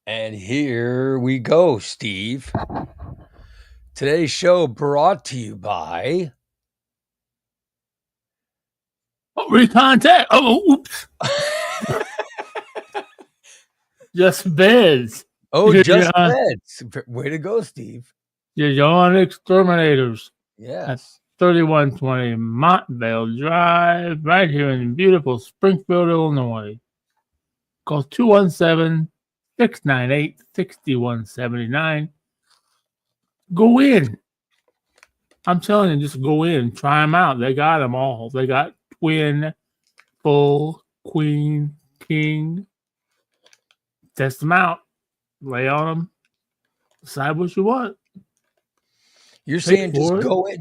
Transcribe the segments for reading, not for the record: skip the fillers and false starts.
And here we go, Steve. Today's show brought to you by Recontact. Oh, oops. Just beds. Just Beds. Way to go, Steve. Your Yawn Exterminators. Yes. 3120 Montvale Drive, right here in beautiful Springfield, Illinois. Call 217-698-6179. Go in. I'm telling you, just go in. Try them out. They got them all. They got twin, full, queen, king. Test them out. Lay on them. Decide what you want. You're saying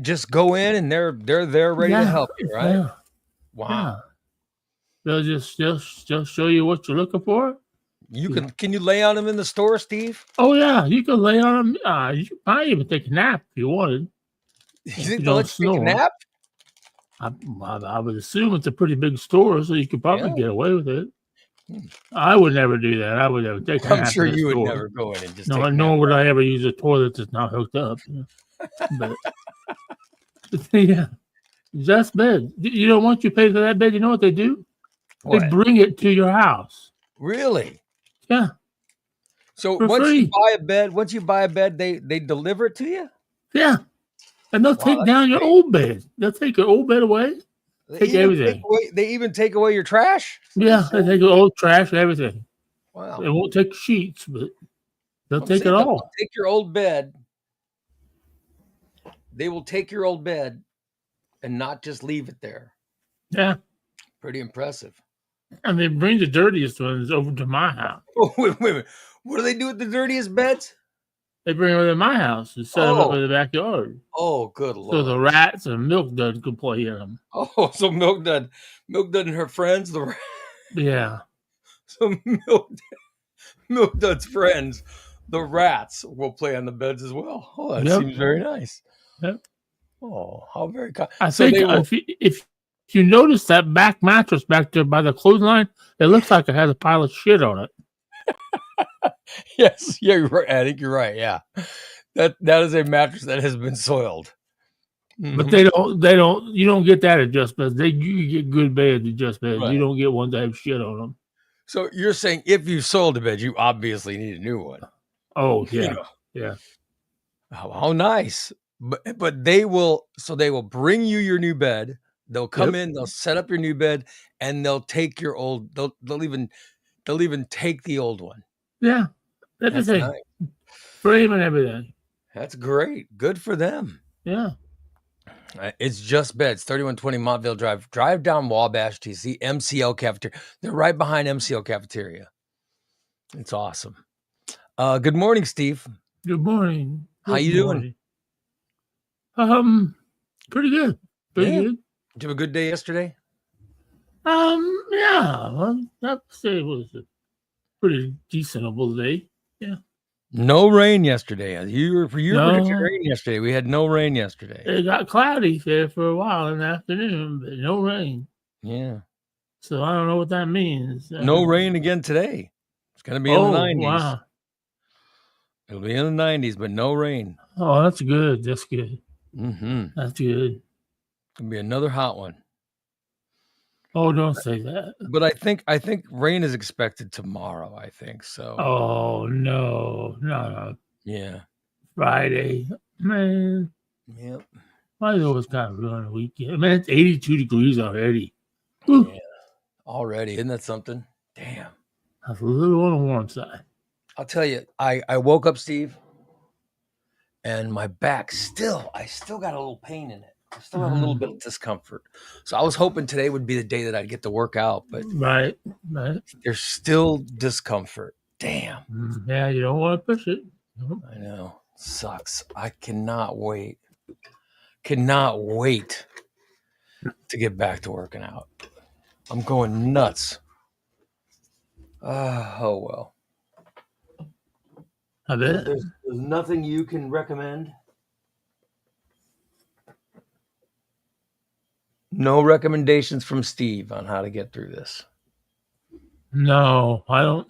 just go in, and they're there ready to help you, right? Yeah. Wow. Yeah. They'll just show you what you're looking for. Can you lay on them in the store, Steve? Oh yeah, you can lay on them. You might even take a nap if you wanted. You think they'll let you take a nap? I would assume it's a pretty big store, so you could probably get away with it. I would never do that. I would never take a nap. I'm sure you would never go in and just take a nap. Nor would I ever use a toilet that's not hooked up. But yeah, just bed. You don't want you pay for that bed. You know what they do? What? They bring it to your house. Really? Yeah. So once you buy a bed, they deliver it to you? Yeah. And they'll take down your old bed. They'll take your old bed away. Take everything. They even take away your trash? Yeah, they take your old trash, everything. Wow. They won't take sheets, but they'll take it all. They'll take your old bed. They will take your old bed and not just leave it there. Yeah. Pretty impressive. And they bring the dirtiest ones over to my house. Oh, wait a minute. What do they do with the dirtiest beds? They bring them to my house and set them up in the backyard. Oh, good Lord. So the rats and Milk Dud can play in them. Oh, so Milk Dud and her friends, yeah. So Milk Dud's friends, the rats, will play on the beds as well. Oh, that seems very nice. Yep. Oh, how very kind. I think if you notice that back mattress back there by the clothesline, it looks like it has a pile of shit on it. Yes, yeah, you're right. I think you're right. Yeah, that is a mattress that has been soiled. But they don't. You don't get that at Just Beds. You get good beds at Just Beds. Right. You don't get ones that have shit on them. So you're saying if you sold a bed, you obviously need a new one. Oh yeah, yeah. How nice. But they will bring you your new bed. They'll come in, they'll set up your new bed, and they'll take your old. They'll even take the old one. Yeah, everything. Nice. Frame and everything. That's great. Good for them. Yeah. It's Just Beds, 3120 Montvale Drive. Drive down Wabash to see MCL Cafeteria. They're right behind MCL Cafeteria. It's awesome. Good morning, Steve. Good morning. How you doing? Pretty good. Pretty good. Did you have a good day yesterday? Yeah. Well, I'd say it was a pretty decentable day. Yeah. No rain yesterday. You were predicting rain yesterday. We had no rain yesterday. It got cloudy there for a while in the afternoon, but no rain. Yeah. So I don't know what that means. No rain again today. It's going to be in the 90s. Wow. It'll be in the 90s, but no rain. Oh, that's good. That's good. Mm-hmm. That's good. It's going to be another hot one. Oh, don't say that. But I think rain is expected tomorrow, I think so. Oh, no. Yeah. Friday. Man. Yep. I always kind of ruin the weekend. Man, it's 82 degrees already. Yeah. Already. Isn't that something? Damn. That's a little on the warm side. I'll tell you, I woke up, Steve, and my back I still got a little pain in it. I still have a little bit of discomfort. So I was hoping today would be the day that I'd get to work out, but right. There's still discomfort. Damn. Yeah, you don't want to push it. Nope. I know. Sucks. I cannot wait. Cannot wait to get back to working out. I'm going nuts. Oh well. I bet. There's nothing you can recommend. No recommendations from Steve on how to get through this. No, I don't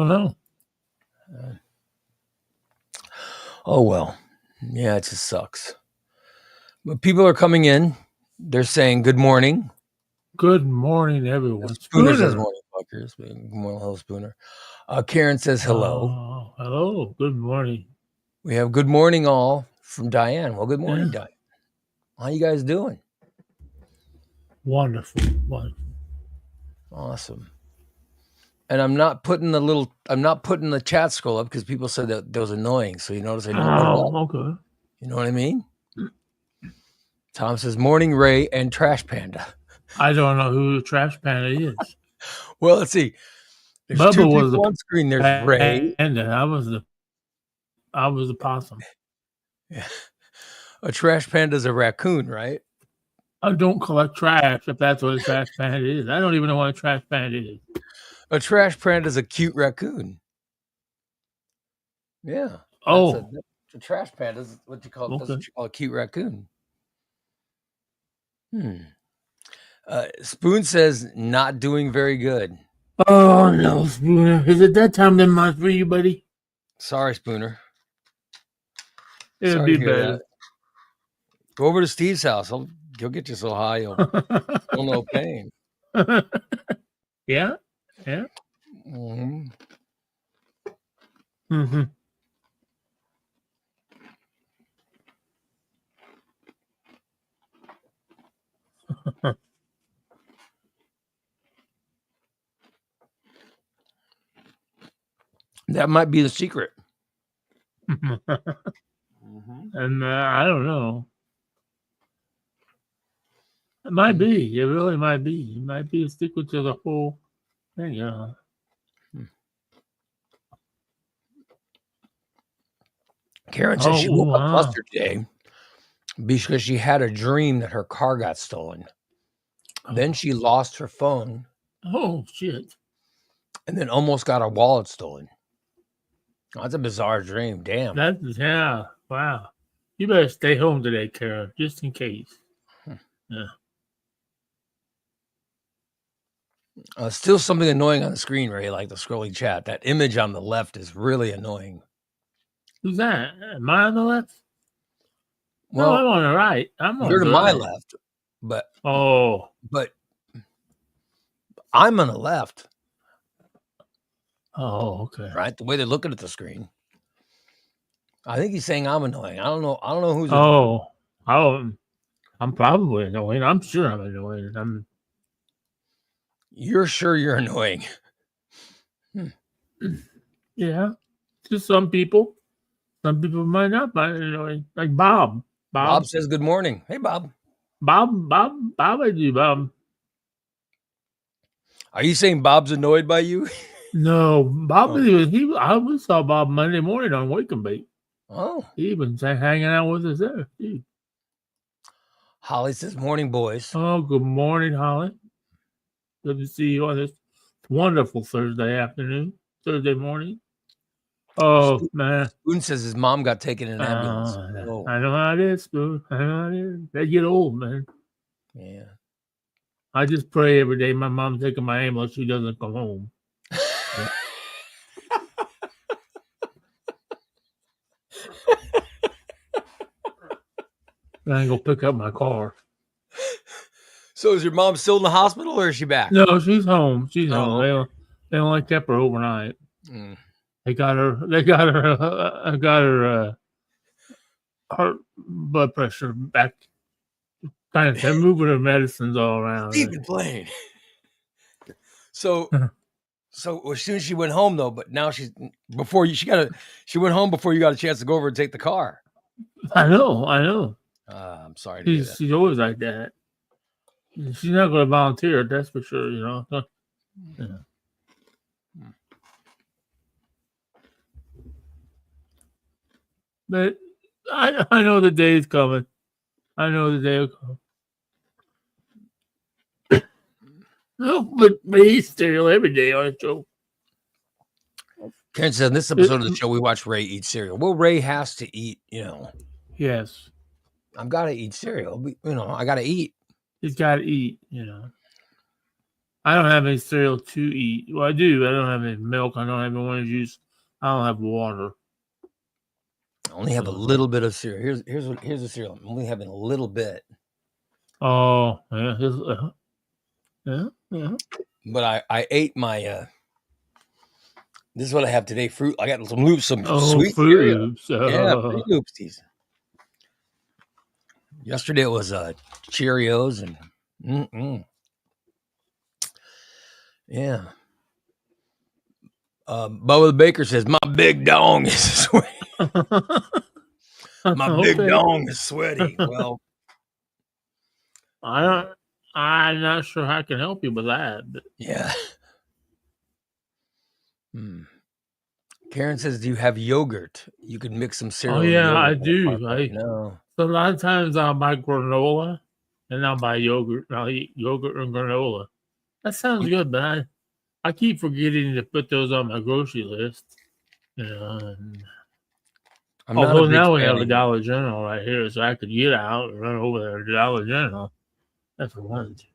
know. Oh well, yeah, it just sucks. But people are coming in. They're saying good morning. Good morning, everyone. Spooner says Spooner. morning, fuckers. Good morning, hello, Spooner. Karen says hello. Oh, hello. Good morning. We have good morning all from Diane. Well, good morning, Yeah. Diane. How you guys doing? Wonderful. Wonderful. Awesome. And I'm not putting the chat scroll up because people said that was annoying. So you notice I don't put it up. Okay. You know what I mean? Tom says morning, Ray and Trash Panda. I don't know who the Trash Panda is. Well, let's see. There's Bubba two was people the on screen. There's Ray. panda. I was the possum. Yeah. A trash panda is a raccoon, right? I don't collect trash if that's what a trash panda is. I don't even know what a trash panda is. A trash panda is a cute raccoon. Yeah. Oh, a trash panda is what you call okay. that's what you call a cute raccoon. Spoon says not doing very good. Oh no, Spooner. Is it that time of the month for you, buddy? Sorry, Spooner. It'll Sorry be to hear better. that. Go over to Steve's house. He'll get you so high you'll feel no pain. Yeah. Yeah. Mm-hmm. Mm-hmm. That might be the secret. And I don't know. It might be. It really might be. It might be a secret to the whole thing. Yeah. Karen says she Oh, woke up wow. flustered today because she had a dream that her car got stolen. Then she lost her phone Oh, shit. and then almost got her wallet stolen. Oh, that's a bizarre dream. Damn. Yeah. Wow. You better stay home today, Karen, just in case. Yeah. Still something annoying on the screen, Ray, like the scrolling chat. That image on the left is really annoying. Who's that? Am I on the left? Well, no, I'm on the right. you're to my left, but I'm on the left. Oh, okay. Right, the way they're looking at the screen. I think he's saying I'm annoying. I don't know who's. I'm probably annoying. I'm sure I'm annoying. You're sure you're annoying? Yeah, to some people. Some people might not find it annoying. Like Bob. Bob says good morning. Hey, Bob. Bob, I do, Bob. Are you saying Bob's annoyed by you? No, Bob. I saw Bob Monday morning on Wake and Bake. Oh, he was hanging out with us there. Dude. Holly says morning, boys. Oh, good morning, Holly. Good to see you on this wonderful Thursday morning. Oh, man. Spoon says his mom got taken in an ambulance. I know how it is, Spoon. I know how it is. They get old, man. Yeah. I just pray every day my mom's taking my ambulance. She doesn't come home. Yeah. Then I go pick up my car. So is your mom still in the hospital or is she back? No, she's home. She's home. They only kept her overnight. They got her heart blood pressure back. Kind of they're moving her medicines all around. Stephen playing. So as soon as she went home though, but now she went home before you got a chance to go over and take the car. I know. I'm sorry to hear that. She's always like that. She's not going to volunteer, that's for sure, you know. Yeah. But I know the day is coming. I know the day will come. No, but he's cereal every day on the show. Karen said in this episode of the show, we watch Ray eat cereal. Well, Ray has to eat, you know. Yes. I've got to eat cereal. You know, I got to eat. He's got to eat, you know. I don't have any cereal to eat. Well, I do. I don't have any milk. I don't have any orange juice. I don't have water. I only have a little bit of cereal. Here's the cereal. I'm only having a little bit. Oh, yeah. Yeah. But I ate my this is what I have today. Fruit. I got some loops, some sweet Fruit cereal. Loops. Yeah, Fruit Loopsies. Yesterday it was Cheerios and yeah. Bubba the Baker says my big dong is sweaty. My big dong is sweaty. Well, I'm not sure how I can help you with that. But. Yeah. Karen says, "Do you have yogurt? You can mix some cereal." Oh yeah, I yogurt. do. No. So a lot of times I'll buy granola and I'll buy yogurt. And I'll eat yogurt and granola. That sounds good, but I keep forgetting to put those on my grocery list. You know, although now we have a Dollar General right here, so I could get out and run over there to Dollar General. That's what I wanted to.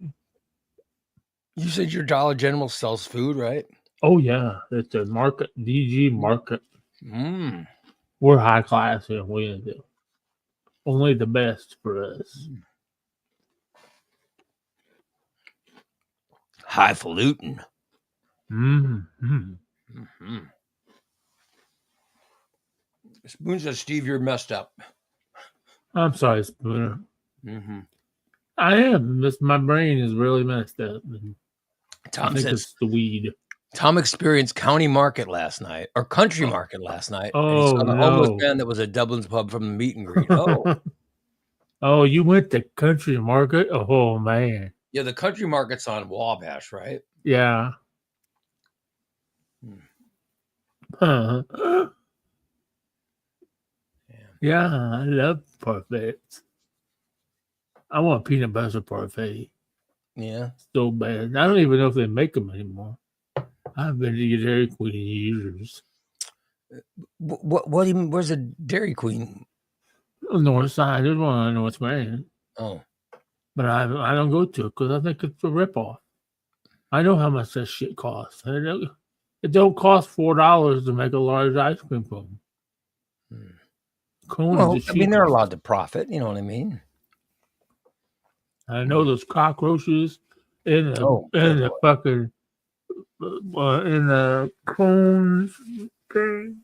You said your Dollar General sells food, right? Oh yeah, it's a market, DG Market. We're high class here. We do only the best for us. Highfalutin. Spoon says, "Steve, you're messed up." I'm sorry, Spooner. I am. My brain is really messed up. Tom I think says it's the weed. Tom experienced county market last night, or country market last night. Oh, and he saw the homeless no. man that was at Dublin's pub from the meet and greet. Oh. Oh, you went to country market? Oh, man. Yeah, the country market's on Wabash, right? Yeah. Yeah, I love parfaits. I want peanut butter parfait. Yeah. So bad. I don't even know if they make them anymore. I've been to Dairy Queen in years. What do you mean? Where's the Dairy Queen? North side. There's one on North Main. Oh. But I don't go to it because I think it's a ripoff. I know how much that shit costs. It don't cost $4 to make a large ice cream cone. Well, I mean, they're allowed to profit. You know what I mean? I know those cockroaches in the fucking in the cones thing.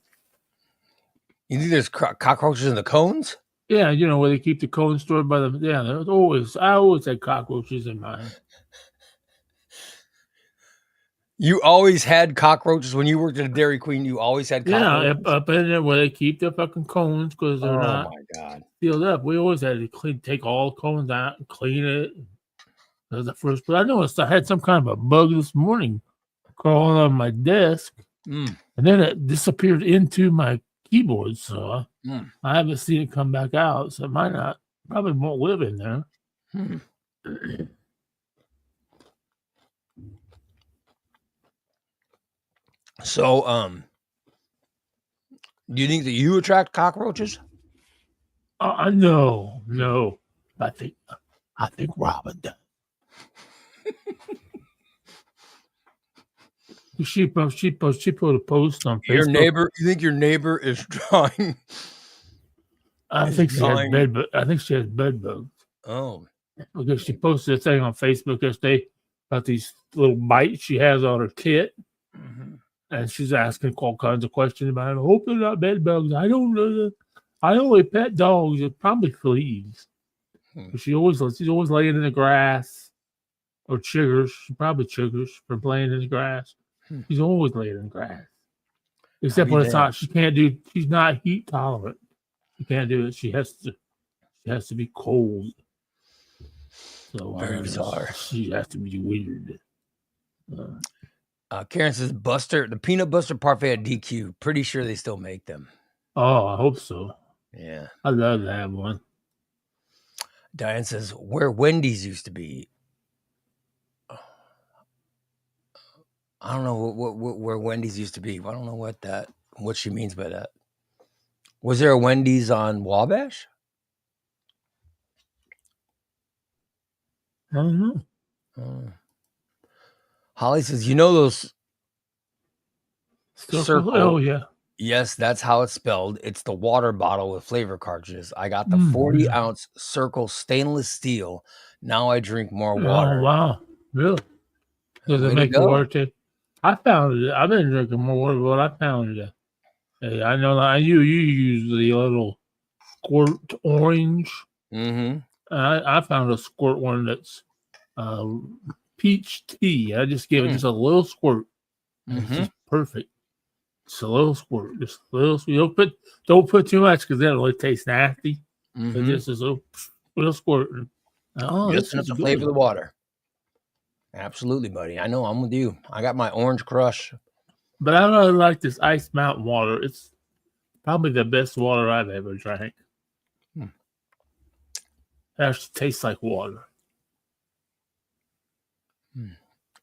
You think there's cockroaches in the cones? Yeah, you know where they keep the cones stored by them. Yeah, I always had cockroaches in mine. You always had cockroaches when you worked at a Dairy Queen. You always had cockroaches. Yeah, up in there where they keep the fucking cones because they're not sealed up. We always had to take all the cones out and clean it. That was the first. But I noticed I had some kind of a bug this morning crawling on my desk, and then it disappeared into my keyboard. So I haven't seen it come back out. So it might not. Probably won't live in there. So, do you think that you attract cockroaches? No. I think Robin does. She put a post on Facebook. Your neighbor? You think your neighbor is drawing? I think she has bed. I think she has bed bugs. Oh, because she posted a thing on Facebook yesterday about these little bites she has on her kit. And she's asking all kinds of questions about it. I hope they're not bed bugs. I don't know. I only pet dogs. It's probably fleas. She's always laying in the grass or chiggers. Probably chiggers for playing in the grass. She's always laying in the grass. Except when it's hot. She's not heat tolerant. She can't do it. She has to be cold. So very bizarre. She has to be weird. Karen says the peanut butter parfait at DQ. Pretty sure they still make them. Oh, I hope so. Yeah, I'd love to have one. Diane says where Wendy's used to be. I don't know where Wendy's used to be. I don't know what she means by that. Was there a Wendy's on Wabash? I don't know. Holly says, you know those circle? Oh, yeah. Yes, that's how it's spelled. It's the water bottle with flavor cartridges. I got the Mm. 40-ounce Circle stainless steel. Now I drink more Oh water. wow, really? Does it Way to make it go. worth it? I found it. I've been drinking more water, but I found it. Hey, I know that you use the little squirt orange. Mhm. I found a squirt one that's uh, peach tea. I just give it Mm. just a little squirt, and it's Mhm. just perfect. Just a little squirt, just a little. You don't put too much because then it'll taste nasty. But Mhm. just a little squirt. Oh, Just this enough is to flavor good. the water. Absolutely, buddy. I know, I'm with you. I got my Orange Crush. But I really like this Ice Mountain water. It's probably the best water I've ever drank. Hmm. It actually tastes like water.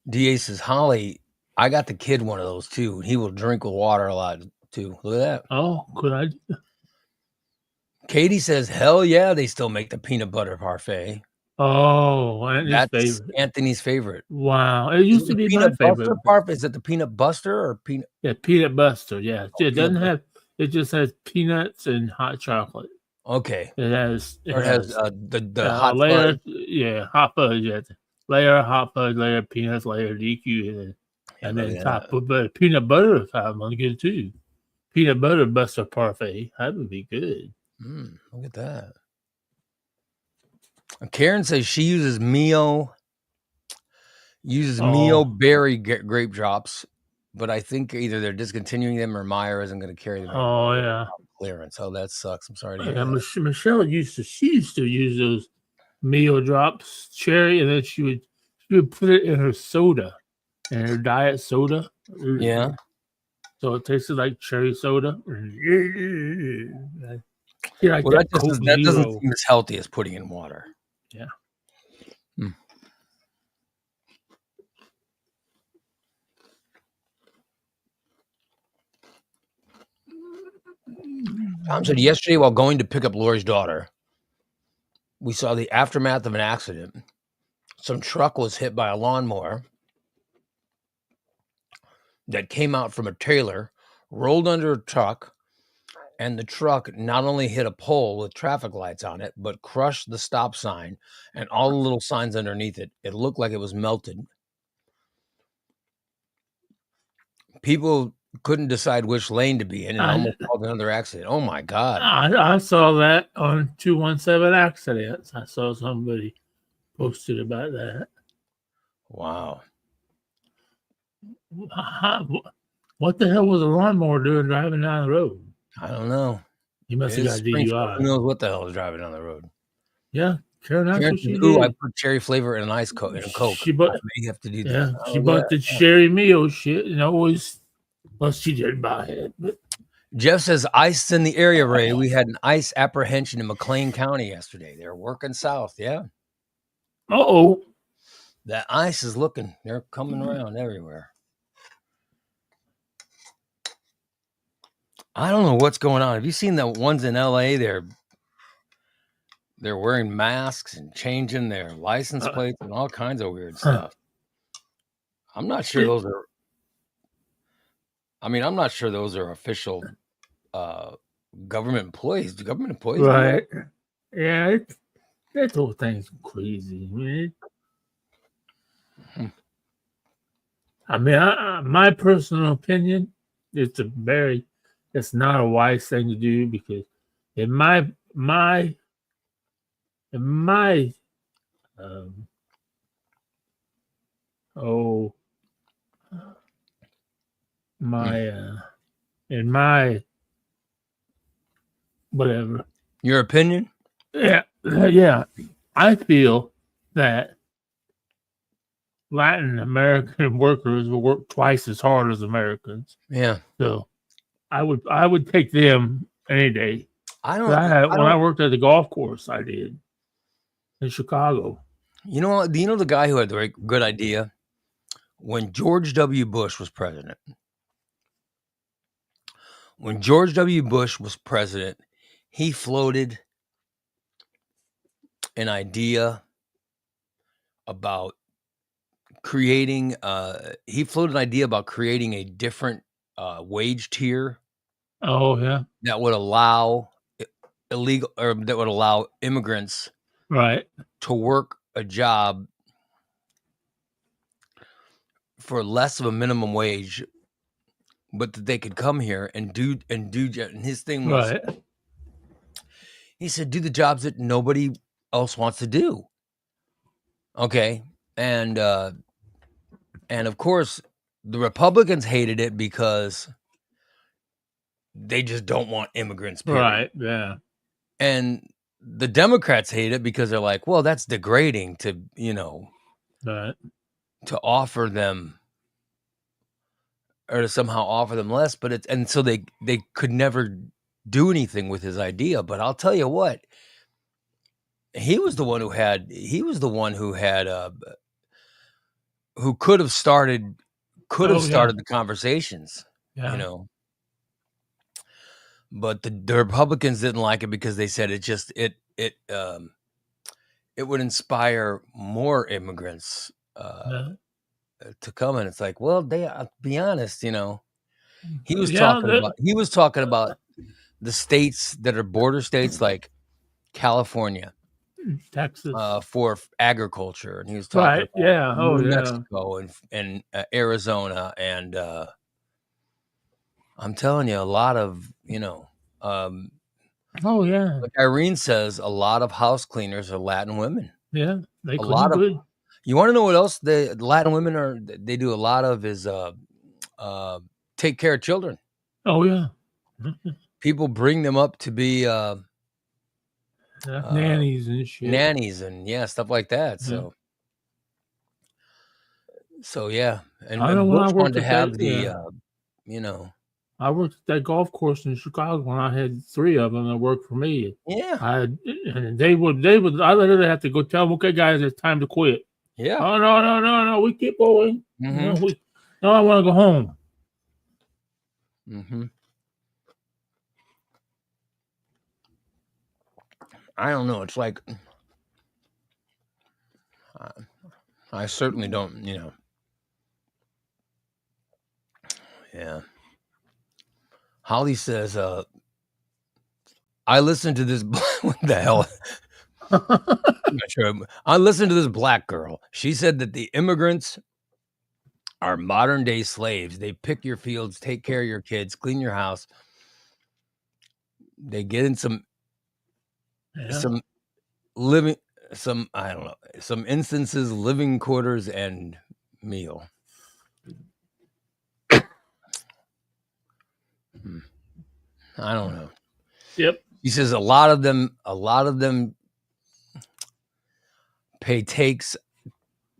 DA says, Holly, I got the kid one of those too. He will drink with water a lot too. Look at that. Oh, could I? Katie says, hell yeah, they still make the peanut butter parfait. Oh, and his That's favorite. Anthony's favorite. Wow, it Is used it to the be my peanut favorite. buster parfait? Is it the peanut buster or peanut? Yeah, peanut buster. Yeah, Oh, it peanut doesn't buster. have. It just has peanuts and hot chocolate. Okay. It has. It Or it has has the hot layer. fudge. Yeah, hot fudge. Yeah, layer hot fudge, layer peanuts, layer DQ, Yeah, and look then at top. that. But peanut butter, if I'm gonna get it too. Peanut butter buster parfait. That would be good. Look at that. Karen says she uses Mio Oh, berry grape drops, but I think either they're discontinuing them or Meyer isn't going to carry them oh anymore. They're yeah. on clearance. Oh, that sucks. I'm sorry to hear Yeah, that. Michelle used to use those meal drops cherry, and then she would put it in her soda, in her diet soda. Yeah. So it tasted like cherry soda. You like Well, that Coke that doesn't Zero. seem as healthy as putting in water. Yeah. Hmm. Tom said yesterday while going to pick up Lori's daughter, we saw the aftermath of an accident. Some truck was hit by a lawnmower that came out from a trailer, rolled under a truck, and the truck not only hit a pole with traffic lights on it, but crushed the stop sign and all the little signs underneath it. It looked like it was melted. People couldn't decide which lane to be in and I, almost caused another accident. Oh my God. I saw that on 217 accidents. I saw somebody posted about that. Wow. What the hell was a lawnmower doing driving down the road? I don't know. He must It have is got a Springfield. Who DUI. knows what the hell is driving down the road? Yeah, Karen, that's Karen what says, she ooh, I did. put cherry flavor in an ice coke in a Coke. She I bought, may have to do that. yeah, Oh, she look at bought the that. Sherry Mio shit and always, well, she did buy it. But Jeff says, ice in the area, Ray. We had an ice apprehension in McLean County yesterday. They're working south. Yeah. oh, That ice is looking. They're coming around everywhere. I don't know what's going on. Have you seen the ones in LA? They're wearing masks and changing their license plates and all kinds of weird stuff. I'm not sure those are. I mean, I'm not sure those are official government employees. Do government employees do that? right. Yeah, that whole thing's crazy, man. I mean, my personal opinion, it's not a wise thing to do because in my um, oh my in my whatever. Your opinion? Yeah, yeah. I feel that Latin American workers will work twice as hard as Americans. Yeah. So I would take them any day. I When I don't. worked at the golf course, I did in Chicago. You know what? Do you know the guy who had the very good idea when George W. Bush was president? When George W. Bush was president, he floated an idea about creating. He floated an idea about creating a different wage tier Oh yeah. that would allow illegal, or that would allow immigrants Right. to work a job for less of a minimum wage, but that they could come here and do. And his thing was, Right. he said, do the jobs that nobody else wants to do. Okay, and of course, the Republicans hated it because they just don't want immigrants. Period. Right. Yeah. And the Democrats hate it because they're like, well, that's degrading to, Right. to offer them, or to somehow offer them less. But it's, and so they could never do anything with his idea. But I'll tell you what, he was the one who had who could have started the conversations, Yeah. But the Republicans didn't like it because they said it would inspire more immigrants Yeah. to come. And it's like, well, I'll be honest, he was Yeah. talking about the states that are border states, like California, Texas. for agriculture, and he was talking Right. about Yeah. Oh New yeah. Mexico and Arizona, and I'm telling you, a lot of Oh yeah. like Irene says, a lot of house cleaners are Latin women. Yeah. They A couldn't lot of good. You want to know what else the Latin women they do a lot of is take care of children. Oh yeah. People bring them up to be Nannies and shit. nannies and stuff like that. Yeah. So yeah, and I know when I Bush worked wanted to at have that, the I worked at that golf course in Chicago when I had 3 of them that worked for me. And they would. I literally have to go tell them, okay, guys, it's time to quit. Yeah. Oh no, we keep going. Mm-hmm. No, I want to go home. Mm-hmm. I don't know. It's like I certainly don't. Yeah. Holly says, I listened to this. What the hell? I'm not sure. I listened to this black girl. She said that the immigrants are modern day slaves. They pick your fields, take care of your kids, clean your house. They get in some living, I don't know, some instances, living quarters and meal. I don't know. Yep. He says a lot of them pay takes.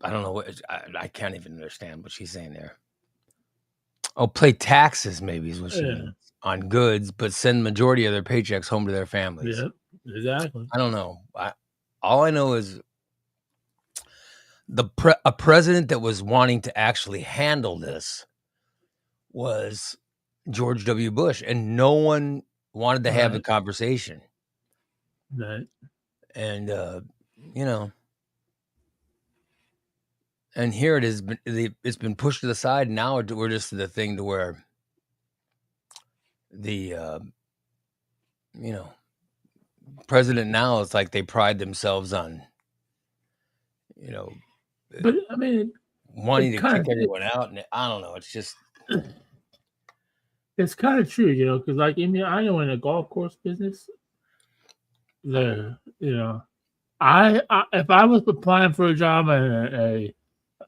I don't know what I can't even understand what she's saying there. Oh, pay taxes maybe is what she means on goods, but send majority of their paychecks home to their families. Yep, exactly. I don't know. All I know is a president that was wanting to actually handle this was George W. Bush, and no one wanted to have the conversation. Right. And and here it is. It's been pushed to the side. Now we're just to the thing to where the president now, it's like they pride themselves on but I mean, wanting to kick everyone out, and I don't know. It's just it's kind of true, because like I know in the golf course business, if I was applying for a job and a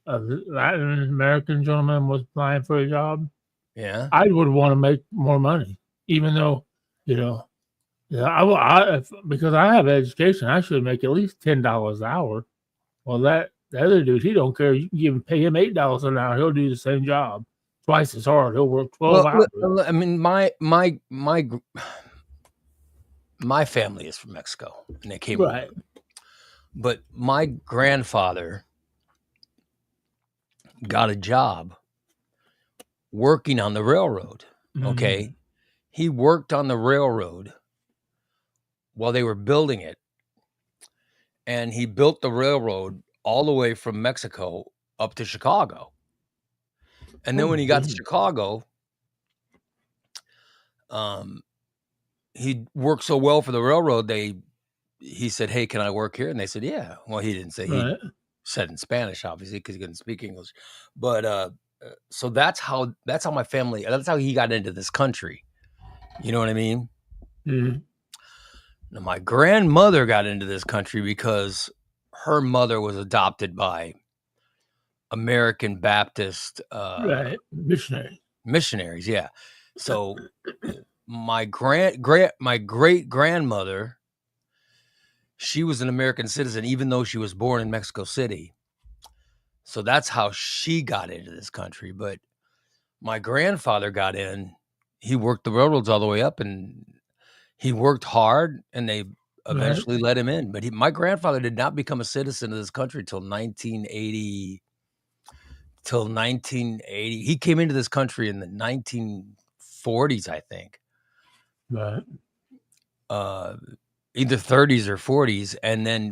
Latin American gentleman was applying for a job, I would want to make more money, even though because I have education, I should make at least $10 an hour. Well, the other dude, he don't care. You can pay him $8 an hour. He'll do the same job twice as hard. He'll work 12 hours. I mean, my family is from Mexico, and they came over. But my grandfather got a job working on the railroad. Okay, he worked on the railroad while they were building it, and he built the railroad all the way from Mexico up to Chicago. And then when he got to Chicago, he worked so well for the railroad. He said, "Hey, can I work here?" And they said, "Yeah." Well, he didn't say, he Right. said in Spanish, obviously, because he couldn't speak English. But so that's how my family. That's how he got into this country. You know what I mean? Mm. Now, my grandmother got into this country because her mother was adopted by American Baptist Right. Missionary. missionaries. Yeah. So my great grandmother, she was an American citizen, even though she was born in Mexico City. So that's how she got into this country. But my grandfather got in. He worked the railroads all the way up, and he worked hard, and they Right. eventually let him in. But my grandfather did not become a citizen of this country till 1980. Till 1980, he came into this country in the 1940s, I think. Right. Either 30s or 40s,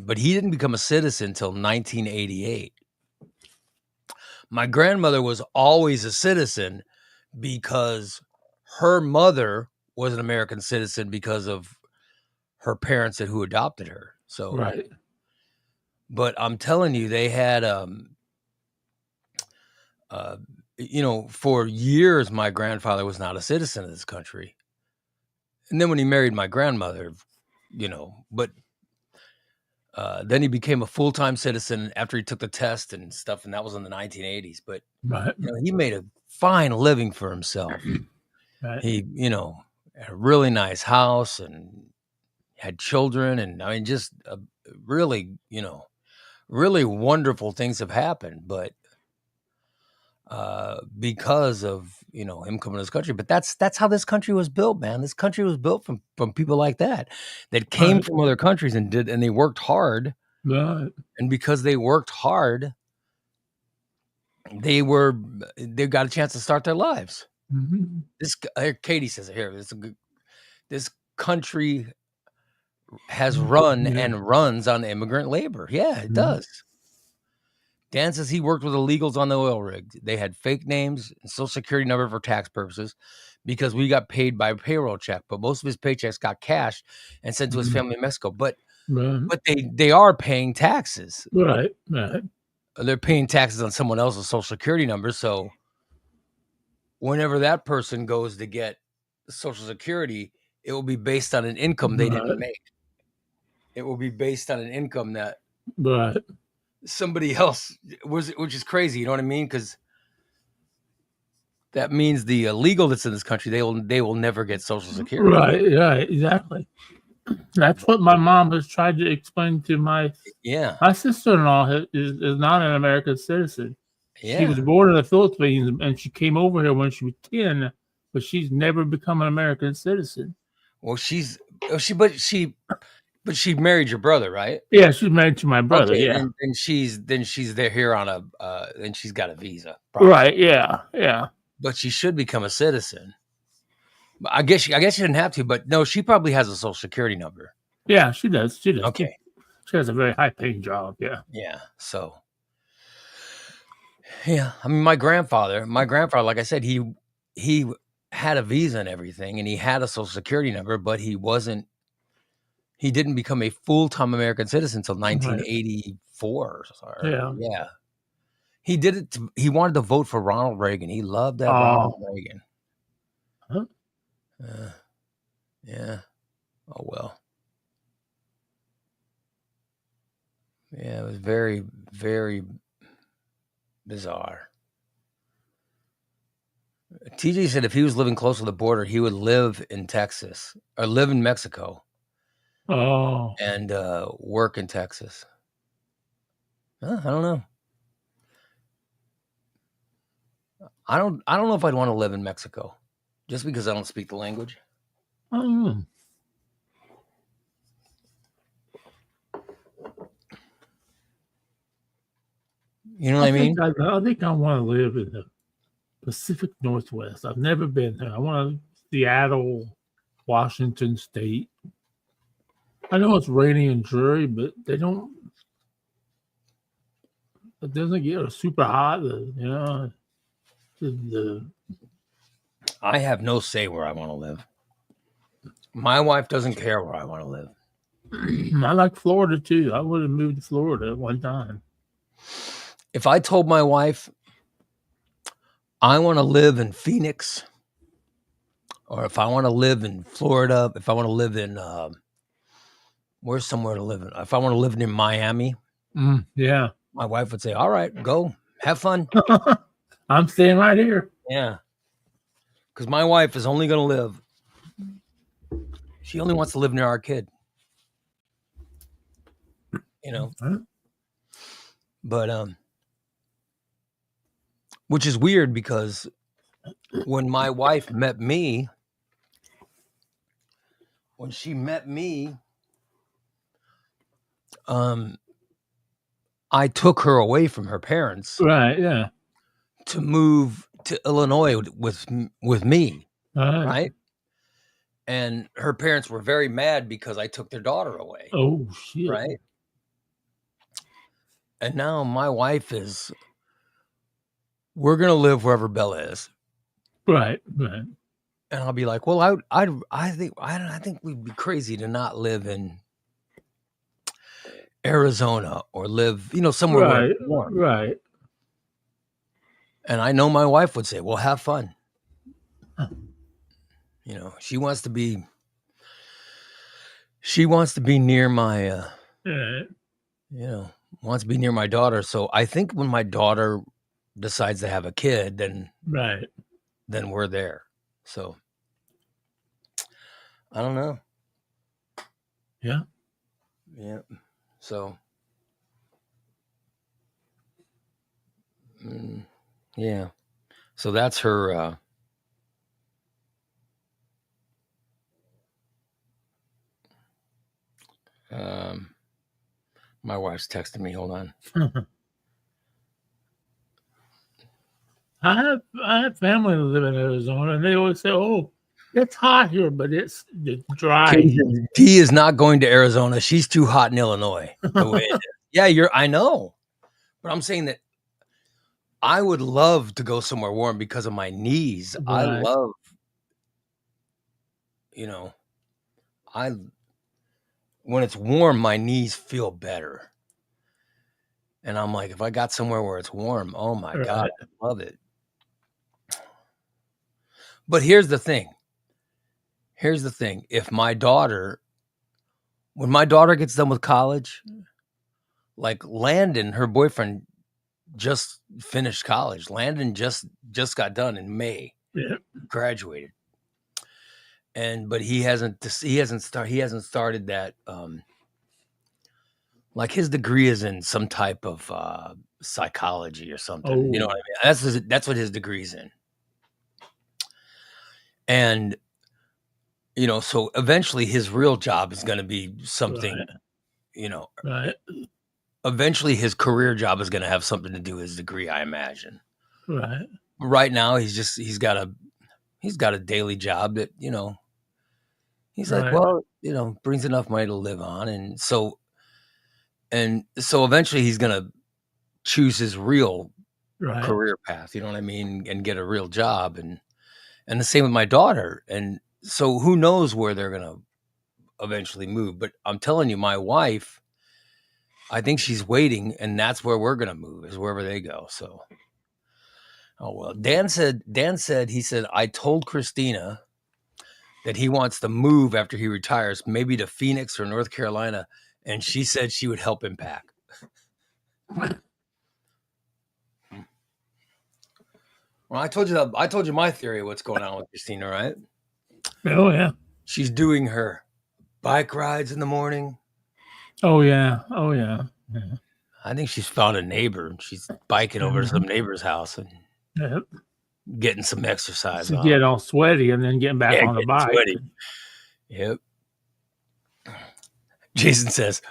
but he didn't become a citizen until 1988. My grandmother was always a citizen because her mother was an American citizen because of her parents who adopted her. So, Right. but I'm telling you, they had, for years, my grandfather was not a citizen of this country. And then when he married my grandmother, but then he became a full-time citizen after he took the test and stuff, and that was in the 1980s. But Right. he made a fine living for himself. Right. He, had a really nice house and had children, and I mean, just really, really wonderful things have happened. But because of him coming to this country, but that's how this country was built, man. This country was built from people like that came Right. from other countries and they worked hard. Right. And because they worked hard, they got a chance to start their lives. Mm-hmm. This Katie says it here. This country has run Yeah. and runs on immigrant labor. Yeah, it does. Dan says he worked with illegals on the oil rig. They had fake names and social security number for tax purposes because we got paid by payroll check, but most of his paychecks got cashed and sent to his family in Mexico. But they are paying taxes. Right. Right. They're paying taxes on someone else's social security number. So whenever that person goes to get social security, it will be based on an income they didn't make. It will be based on an income that somebody else was, which is crazy. You know what I mean? Because that means the illegal that's in this country, they will never get social security. Right. Right. Exactly. That's what my mom has tried to explain to my sister-in-law is not an American citizen. Yeah. She was born in the Philippines and she came over here when she was 10, but she's never become an American citizen. Well, but she married your brother, right? Yeah, she's married to my brother. Okay, yeah, and she's there here on and she's got a visa, probably. Right? Yeah, yeah. But she should become a citizen. I guess she didn't have to, but no, she probably has a social security number. Yeah, she does. She does. Okay, she has a very high paying job. Yeah. Yeah. So. Yeah, I mean, my grandfather, like I said, he had a visa and everything, and he had a social security number, but he didn't become a full-time American citizen until 1984. Yeah. He did it. He wanted to vote for Ronald Reagan. He loved that Ronald Reagan. Huh? Yeah. Oh, well. Yeah, it was very, very bizarre. TJ said if he was living close to the border, he would live in Texas or live in Mexico. And work in Texas. I don't know. I don't know if I'd want to live in Mexico just because I don't speak the language. I don't know. You know what I mean? I think I want to live in the Pacific Northwest. I've never been there. I want Seattle, Washington State. I know it's rainy and dreary, but it doesn't get super hot. I have no say where I want to live. My wife doesn't care where I want to live. I like Florida too. I would have moved to Florida at one time. If I told my wife I want to live in Phoenix, or if I want to live in Florida, if I want to live in where's somewhere to live in? If I want to live near Miami, Yeah. my wife would say, "All right, go have fun." I'm staying right here. Yeah, because my wife is only going to live. She only wants to live near our kid. You know, but which is weird because when my wife met me, when she met me, I took her away from her parents, Right. Yeah. to move to Illinois with me, right? And her parents were very mad because I took their daughter away, Oh shit. right? And now my wife is, we're gonna live wherever Bella is, Right. Right. and I'll be like, well, I think we'd be crazy to not live in Arizona or live, somewhere where Right. it's warm. Right. And I know my wife would say, well, have fun. She wants to be near my, wants to be near my daughter. So I think when my daughter decides to have a kid, then we're there. So I don't know. Yeah. So yeah. So that's her. My wife's texting me. Hold on. I have family that live in Arizona, and they always say, "Oh, it's hot here, but it's dry." Dee is not going to Arizona. She's too hot in Illinois. The way it is. Yeah, I know, but I'm saying that I would love to go somewhere warm because of my knees. Right. I love, when it's warm, my knees feel better. And I'm like, if I got somewhere where it's warm, oh my God, I love it. But here's the thing. If my daughter, when my daughter gets done with college, like Landon, her boyfriend just finished college. Landon just got done in May. Yeah. Graduated. But he hasn't started that, like his degree is in some type of psychology or something. You know what I mean? That's what his degree's in. And so eventually his real job is going to be something, eventually his career job is going to have something to do with his degree, I imagine. Right now he's got a daily job that, he's like, well, brings enough money to live on. And so eventually he's going to choose his real career path, you know what I mean? And get a real job. And the same with my daughter. And so who knows where they're going to eventually move. But I'm telling you, my wife, I think she's waiting, and that's where we're going to move, is wherever they go. So, oh, well, Dan said, I told Christina that he wants to move after he retires, maybe to Phoenix or North Carolina. And she said she would help him pack. Well, I told you my theory of what's going on with Christina, right? Oh yeah. She's doing her bike rides in the morning. Oh yeah. I think she's found a neighbor. She's biking over to some neighbor's house and getting some exercise. To get all sweaty and then getting back on the bike. Sweaty. Yep. Jason says,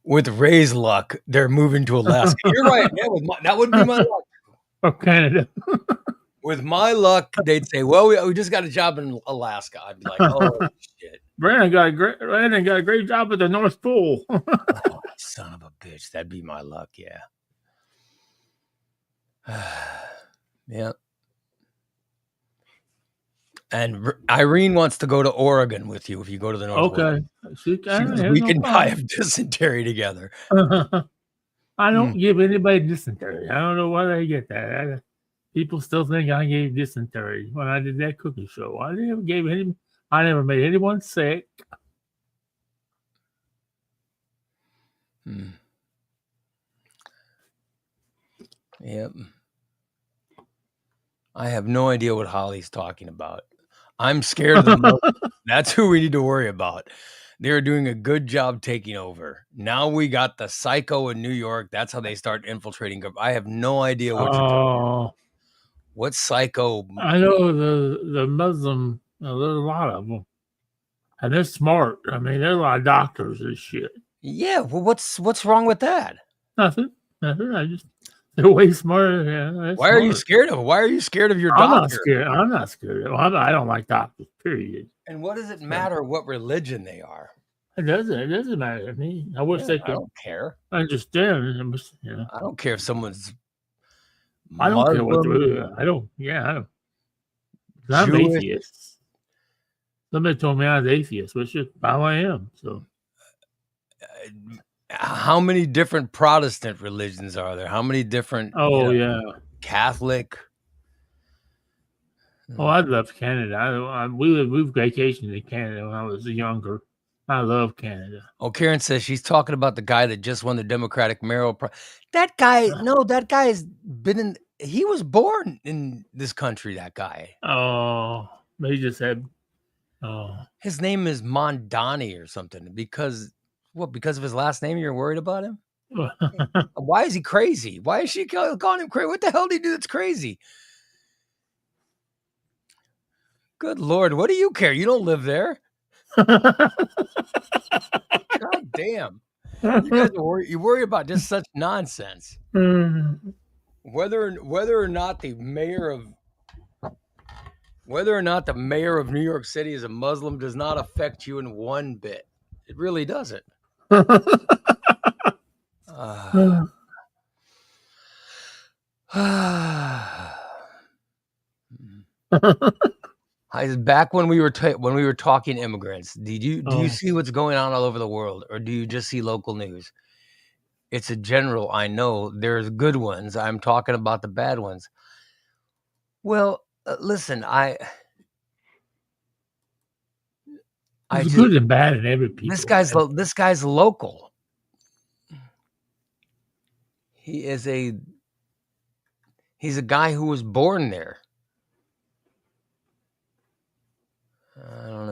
with Ray's luck, they're moving to Alaska. You're right, man. That would be my luck. Or Canada. With my luck, they'd say, well, we just got a job in Alaska. I'd be like, oh, shit. Brandon got a great job at the North Pole. Oh, son of a bitch. That'd be my luck, yeah. Yeah. And Irene wants to go to Oregon with you if you go to the Northwest. Okay. She goes, There's we no can die problem. of dysentery together. I Mm. don't give anybody dysentery. I don't know why they get that. People still think I gave dysentery when I did that cooking show. I never made anyone sick. Mm. Yep. I have no idea what Holly's talking about. I'm scared of the Muslims. That's who we need to worry about. They're doing a good job taking over. Now we got the psycho in New York. That's how they start infiltrating. I have no idea what you're talking about. What psycho? I know the Muslim. There's a lot of them, and they're smart. I mean, there's a lot of doctors and shit. Yeah. Well, what's wrong with that? Nothing. I just they're way smarter. Yeah, Why are you scared of? Why are you scared of your I'm doctor? not scared. I'm not scared. I don't like doctors. Period. And what does it matter what religion they are? It doesn't matter to me. I wish they I could don't care. understand. You know, I don't care if someone's I don't care what Muslim, I don't. Yeah, I don't. 'Cause I'm Jewish. atheist. Somebody told me I was atheist, which is how I am. So, How many different Protestant religions are there? How many different? oh yeah. Catholic. Oh, I love Canada. We vacationed in Canada when I was younger. I love Canada. Oh, Karen says she's talking about the guy that just won the Democratic mayoral. That guy, no, that guy has been in. He was born in this country. That guy. Oh, they just had. Oh, His name is Mondani or something. Because what? Because of his last name, you're worried about him? Why is he crazy? Why is she calling him crazy? What the hell did he do that's crazy? Good Lord, what do you care? You don't live there. God damn. You guys you worry about just such nonsense. Whether or not the mayor of New York City is a Muslim does not affect you in one bit. It really doesn't. Back when we were talking immigrants, do you see what's going on all over the world, or do you just see local news? It's a general. I know there's good ones. I'm talking about the bad ones. Well, listen, It's good and bad in every people. This guy's local. He's a guy who was born there. I don't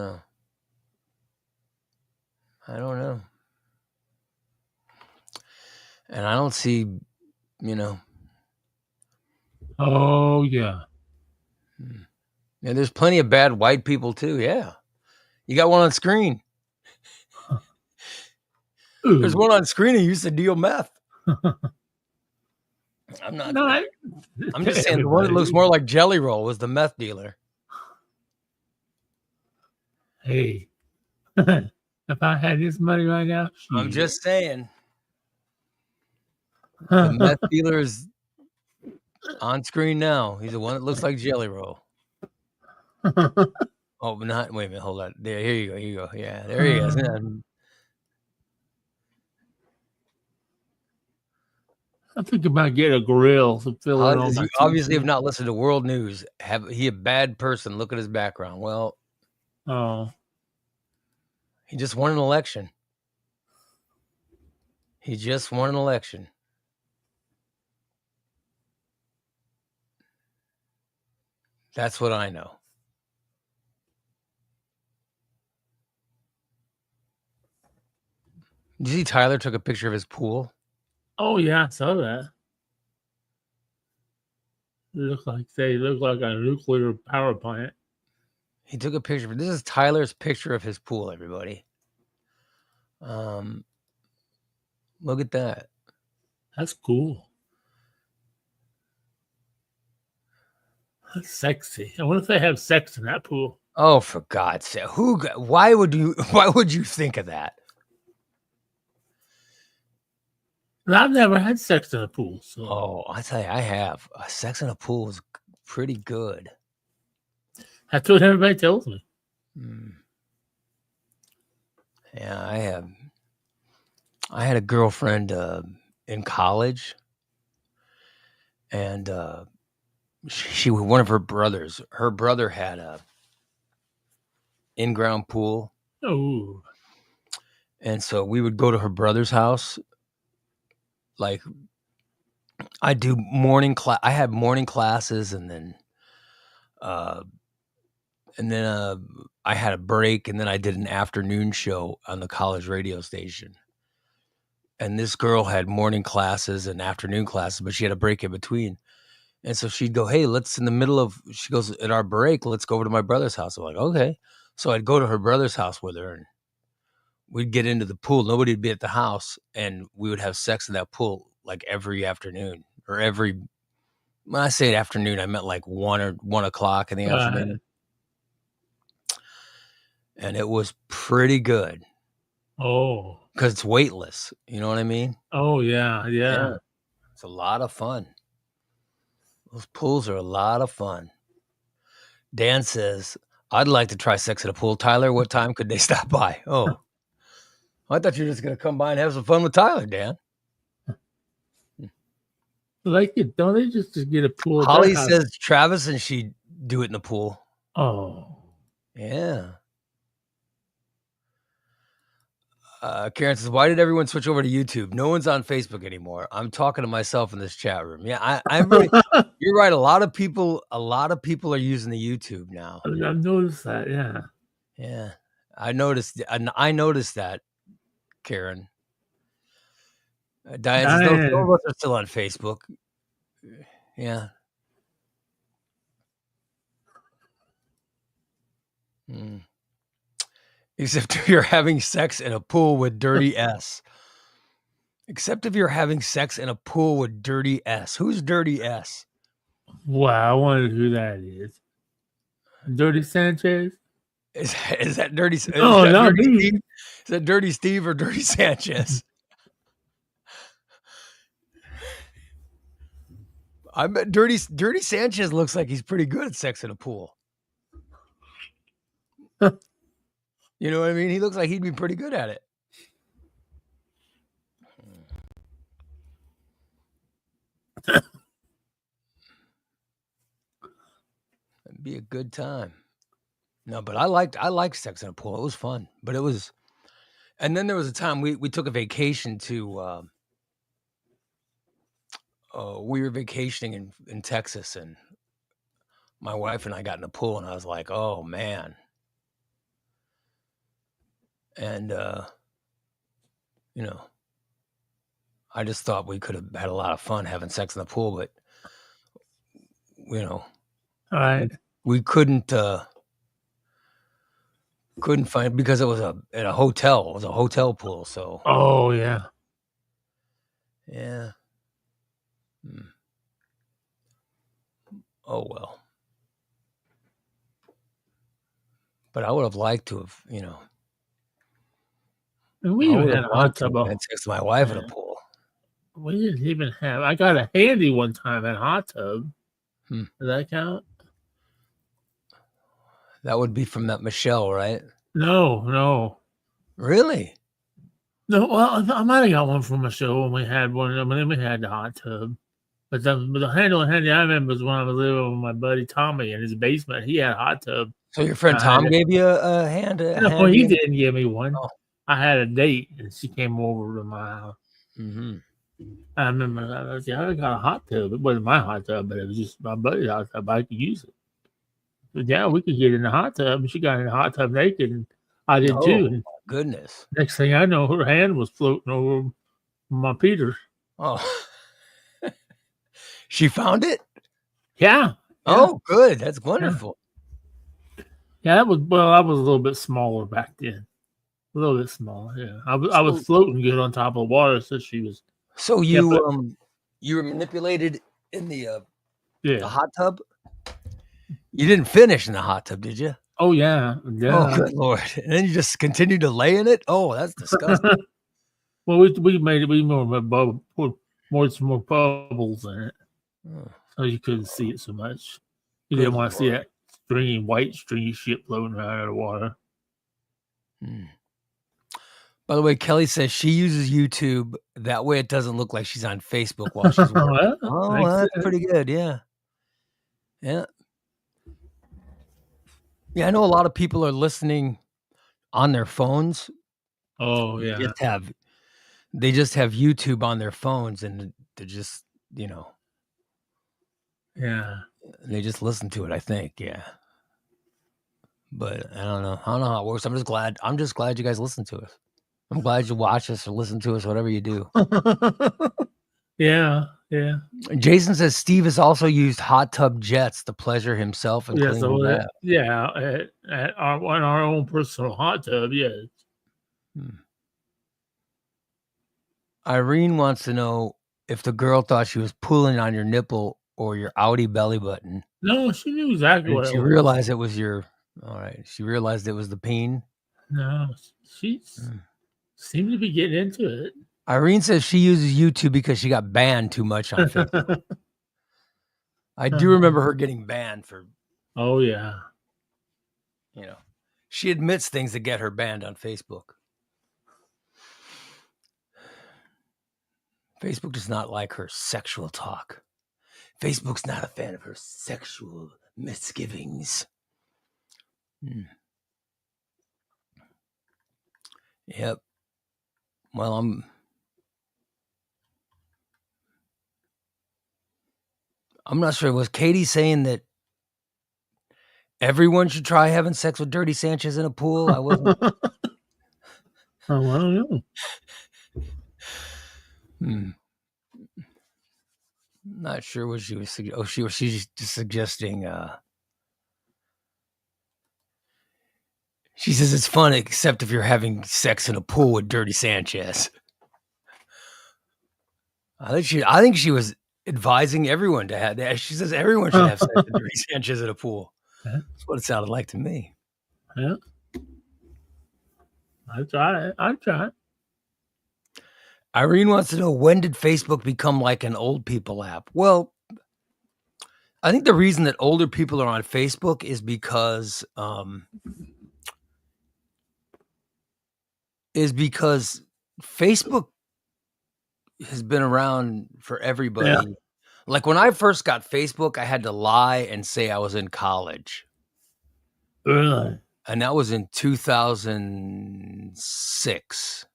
know. And I don't see, Oh yeah. And there's plenty of bad white people too. Yeah. You got one on screen. There's one on screen who used to deal meth. I'm just saying the one that looks more like Jelly Roll was the meth dealer. Hey, if I had this money right now, I'm just saying. The meth dealer is on screen now. He's the one that looks like Jelly Roll. Oh, but not. Wait a minute. Hold on. There. Here you go. Here you go. Yeah. There he is. I think about getting a grill to fill it on. You obviously have not listened to world news. He a bad person? Look at his background. Well, he just won an election. That's what I know. Did you see Tyler took a picture of his pool? Oh yeah, I saw that. They look like a nuclear power plant. He took a picture. This is Tyler's picture of his pool, everybody. Look at that. That's cool. That's sexy. I wonder if they have sex in that pool. Oh, for God's sake! Why would you think of that? I've never had sex in a pool. So. Oh, I tell you, I have. Sex in a pool is pretty good. That's what everybody tells me. Yeah, I had a girlfriend in college, and she one of her brothers. Her brother had a in-ground pool, Oh, and so we would go to her brother's house. Like I do morning class. I had morning classes, and then I had a break, and then I did an afternoon show on the college radio station. And this girl had morning classes and afternoon classes, but she had a break in between. And so she'd go, "Hey, let's in the middle of," she goes, "at our break, let's go over to my brother's house." I'm like, "Okay." So I'd go to her brother's house with her, and we'd get into the pool. Nobody would be at the house, and we would have sex in that pool like every afternoon or every. When I say afternoon, I meant like 1 o'clock in the afternoon, and it was pretty good. Oh, because it's weightless. You know what I mean? oh yeah. It's a lot of fun. Those pools are a lot of fun. Dan says, "I'd like to try sex at a pool. Tyler, what time could they stop by?" Oh, I thought you were just going to come by and have some fun with Tyler, Dan. Like it, don't they just get a pool? Holly says Travis and she do it in the pool. Oh, yeah. Karen says, "Why did everyone switch over to YouTube? No one's on Facebook anymore. I'm talking to myself in this chat room." Yeah, I really, you're right. A lot of people are using the YouTube now. I've noticed that. Yeah. Yeah, I noticed that, Karen. Diane says, "No, some of us are still on Facebook." Yeah. Except if you're having sex in a pool with Dirty S. Except if you're having sex in a pool with Dirty S. Who's Dirty S? Wow, I wonder who that is. Dirty Sanchez? Is that Dirty? Oh, not Dirty me. Steve? Is that Dirty Steve or Dirty Sanchez? I bet Dirty Sanchez looks like he's pretty good at sex in a pool. You know what I mean? He looks like he'd be pretty good at it. It'd be a good time. No, but I liked sex in a pool. It was fun, but it was. And then there was a time we took a vacation to. We were vacationing in Texas, and my wife and I got in the pool, and I was like, "Oh man!" And I just thought we could have had a lot of fun having sex in the pool, but all right, we couldn't find, because it was at a hotel. It was a hotel pool, so. Oh yeah. Yeah. Oh well. But I would have liked to have, We even had a hot tub. Had sex with my wife in a pool. We didn't even have. I got a handy one time at a hot tub. Does that count? That would be from that Michelle, right? No. Really? No. Well, I might have got one from Michelle when we had one. I mean, we had the hot tub. But the handy I remember was when I was living with my buddy Tommy in his basement. He had a hot tub. So your friend Tom gave you a hand? No, he didn't give me one. Oh. I had a date, and she came over to my house. Mm-hmm. I remember I got a hot tub. It wasn't my hot tub, but it was just my buddy's hot tub. I could use it. But yeah, we could get in the hot tub. And she got in the hot tub naked, and I did too. And goodness. Next thing I know, her hand was floating over my Peter. Oh. She found it? Yeah. Oh, good. That's wonderful. Yeah, I was a little bit smaller back then. A little bit smaller, yeah. I was floating good on top of the water, so she was. So you were manipulated in the hot tub? You didn't finish in the hot tub, did you? Oh yeah. Oh good Lord! And then you just continued to lay in it. Oh, that's disgusting. Well, we made it. We more some more bubbles in it, so you couldn't see it so much. You didn't want to see that white stringy shit floating around in the water. By the way, Kelly says she uses YouTube. That way it doesn't look like she's on Facebook while she's working. Well, That's pretty good. Yeah. Yeah. Yeah, I know a lot of people are listening on their phones. Oh, yeah. They just have YouTube on their phones and they're just, Yeah. they just listen to it, I think. Yeah. But I don't know how it works. I'm just glad you guys listen to us. I'm glad you watch us or listen to us, whatever you do. Yeah. Jason says Steve has also used hot tub jets to pleasure himself and clean the bath. At our own personal hot tub, yes. Irene wants to know if the girl thought she was pulling on your nipple or your outie belly button. No, she knew exactly what it was. She realized it was your. All right, she realized it was the peen. No, she seemed to be getting into it. Irene says she uses YouTube because she got banned too much on Facebook. I do remember her getting banned for. Oh yeah. She admits things that get her banned on Facebook. Facebook does not like her sexual talk. Facebook's not a fan of her sexual misgivings. Yep. Well, I'm not sure. Was Katie saying that everyone should try having sex with Dirty Sanchez in a pool? I wasn't. Oh, I don't know. Not sure what she was. She's just suggesting. She says it's fun, except if you're having sex in a pool with Dirty Sanchez. I think she was advising everyone to have that. She says everyone should have sex with Dirty Sanchez in a pool. That's what it sounded like to me. Yeah. I try it. Irene wants to know, when did Facebook become like an old people app? Well, I think the reason that older people are on Facebook is because Facebook has been around for everybody. Yeah. Like when I first got Facebook, I had to lie and say I was in college. Really? And that was in 2006.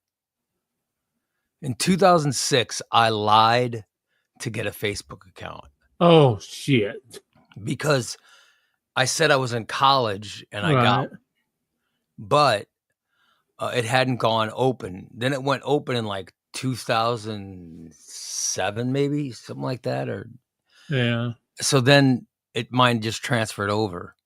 In 2006, I lied to get a Facebook account. Oh, shit. Because I said I was in college and I got, but it hadn't gone open. Then it went open in like 2007, maybe something like that. Or yeah. So then mine just transferred over.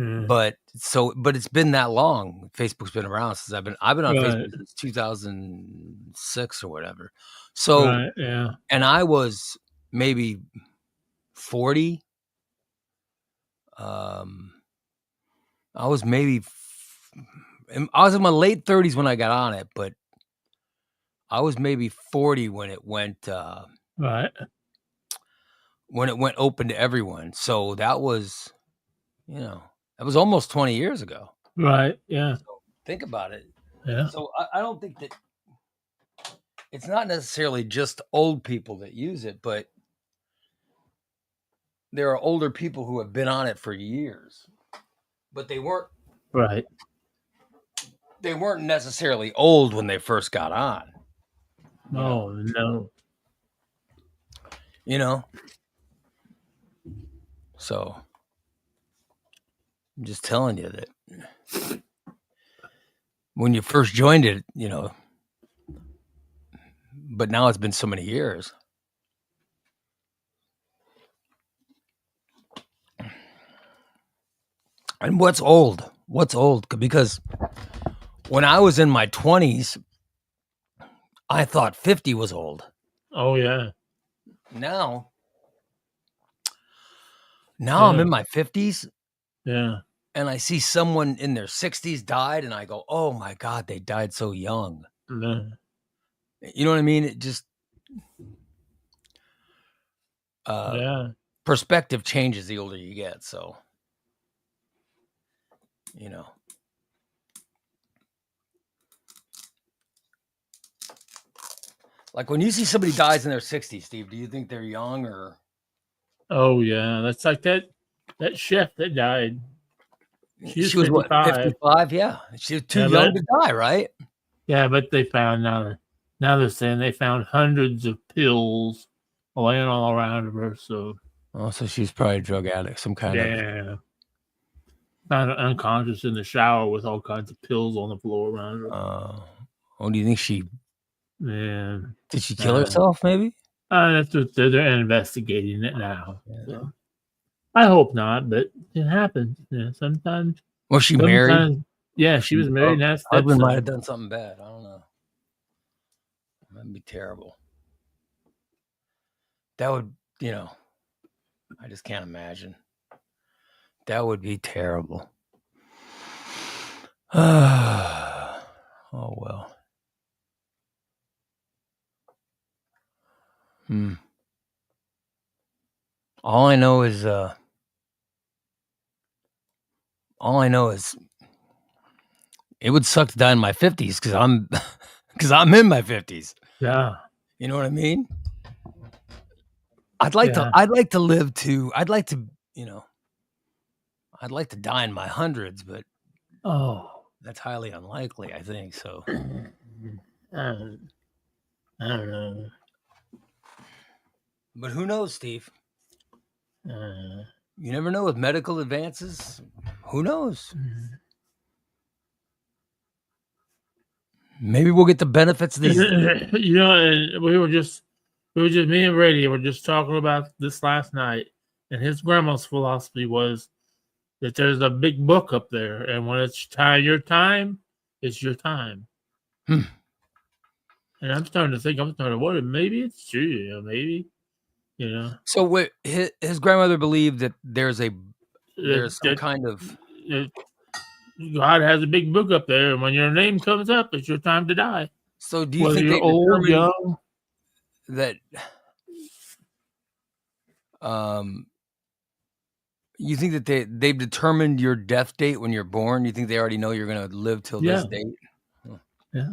But it's been that long. Facebook's been around since I've been on Facebook since 2006 or whatever. So yeah. And I was maybe 40. I was in my late 30s when I got on it, but I was maybe 40 when it went when it went open to everyone. So that was, that was almost 20 years ago. Right. Yeah. So think about it. Yeah. So I don't think that it's not necessarily just old people that use it, but there are older people who have been on it for years, but they weren't necessarily old when they first got on. No. So I'm just telling you that when you first joined it, but now it's been so many years. And what's old? Because when I was in my 20s, I thought 50 was old. Oh, yeah. Now I'm in my 50s. Yeah. And I see someone in their 60s died, and I go, oh, my God, they died so young. Yeah. You know what I mean? It just perspective changes the older you get. So you know. Like when you see somebody dies in their 60s, Steve, do you think they're young or? Oh yeah, that's like that chef that died. She was She was what, 55. 55? Yeah. She was too Yeah, young but to die, right? but they found now they're saying they found hundreds of pills laying all around her. So Oh, so she's probably a drug addict, some kind of. yeah, found her unconscious in the shower with all kinds of pills on the floor around her. Oh, do you think Yeah, did she kill herself? Maybe. that's what they're investigating it now. Yeah. So I hope not, but it happens. Yeah, sometimes. Was she married? Sometimes, yeah, she was married and had Husband might stepson. have done something bad. I don't know. That'd be terrible. That would, I just can't imagine. That would be terrible. Oh well. All I know is it would suck to die in my 50s because I'm in my 50s. Yeah. You know what I mean? I'd like to live to I'd like to, I'd like to die in my hundreds, but that's highly unlikely, I think. So I don't know. But who knows, Steve? Uh, You never know with medical advances. Who knows? Maybe we'll get the benefits of these. And we were just me and Brady were just talking about this last night, and his grandma's philosophy was that there's a big book up there, and when it's your time, it's your time. And I'm starting to think, what? Maybe it's true. Maybe, So what? His grandmother believed that there's some kind of. God has a big book up there, and when your name comes up, it's your time to die. So do you Whether think you're old, young? That you think that they've determined your death date when you're born? You think they already know you're going to live till this date? Yeah.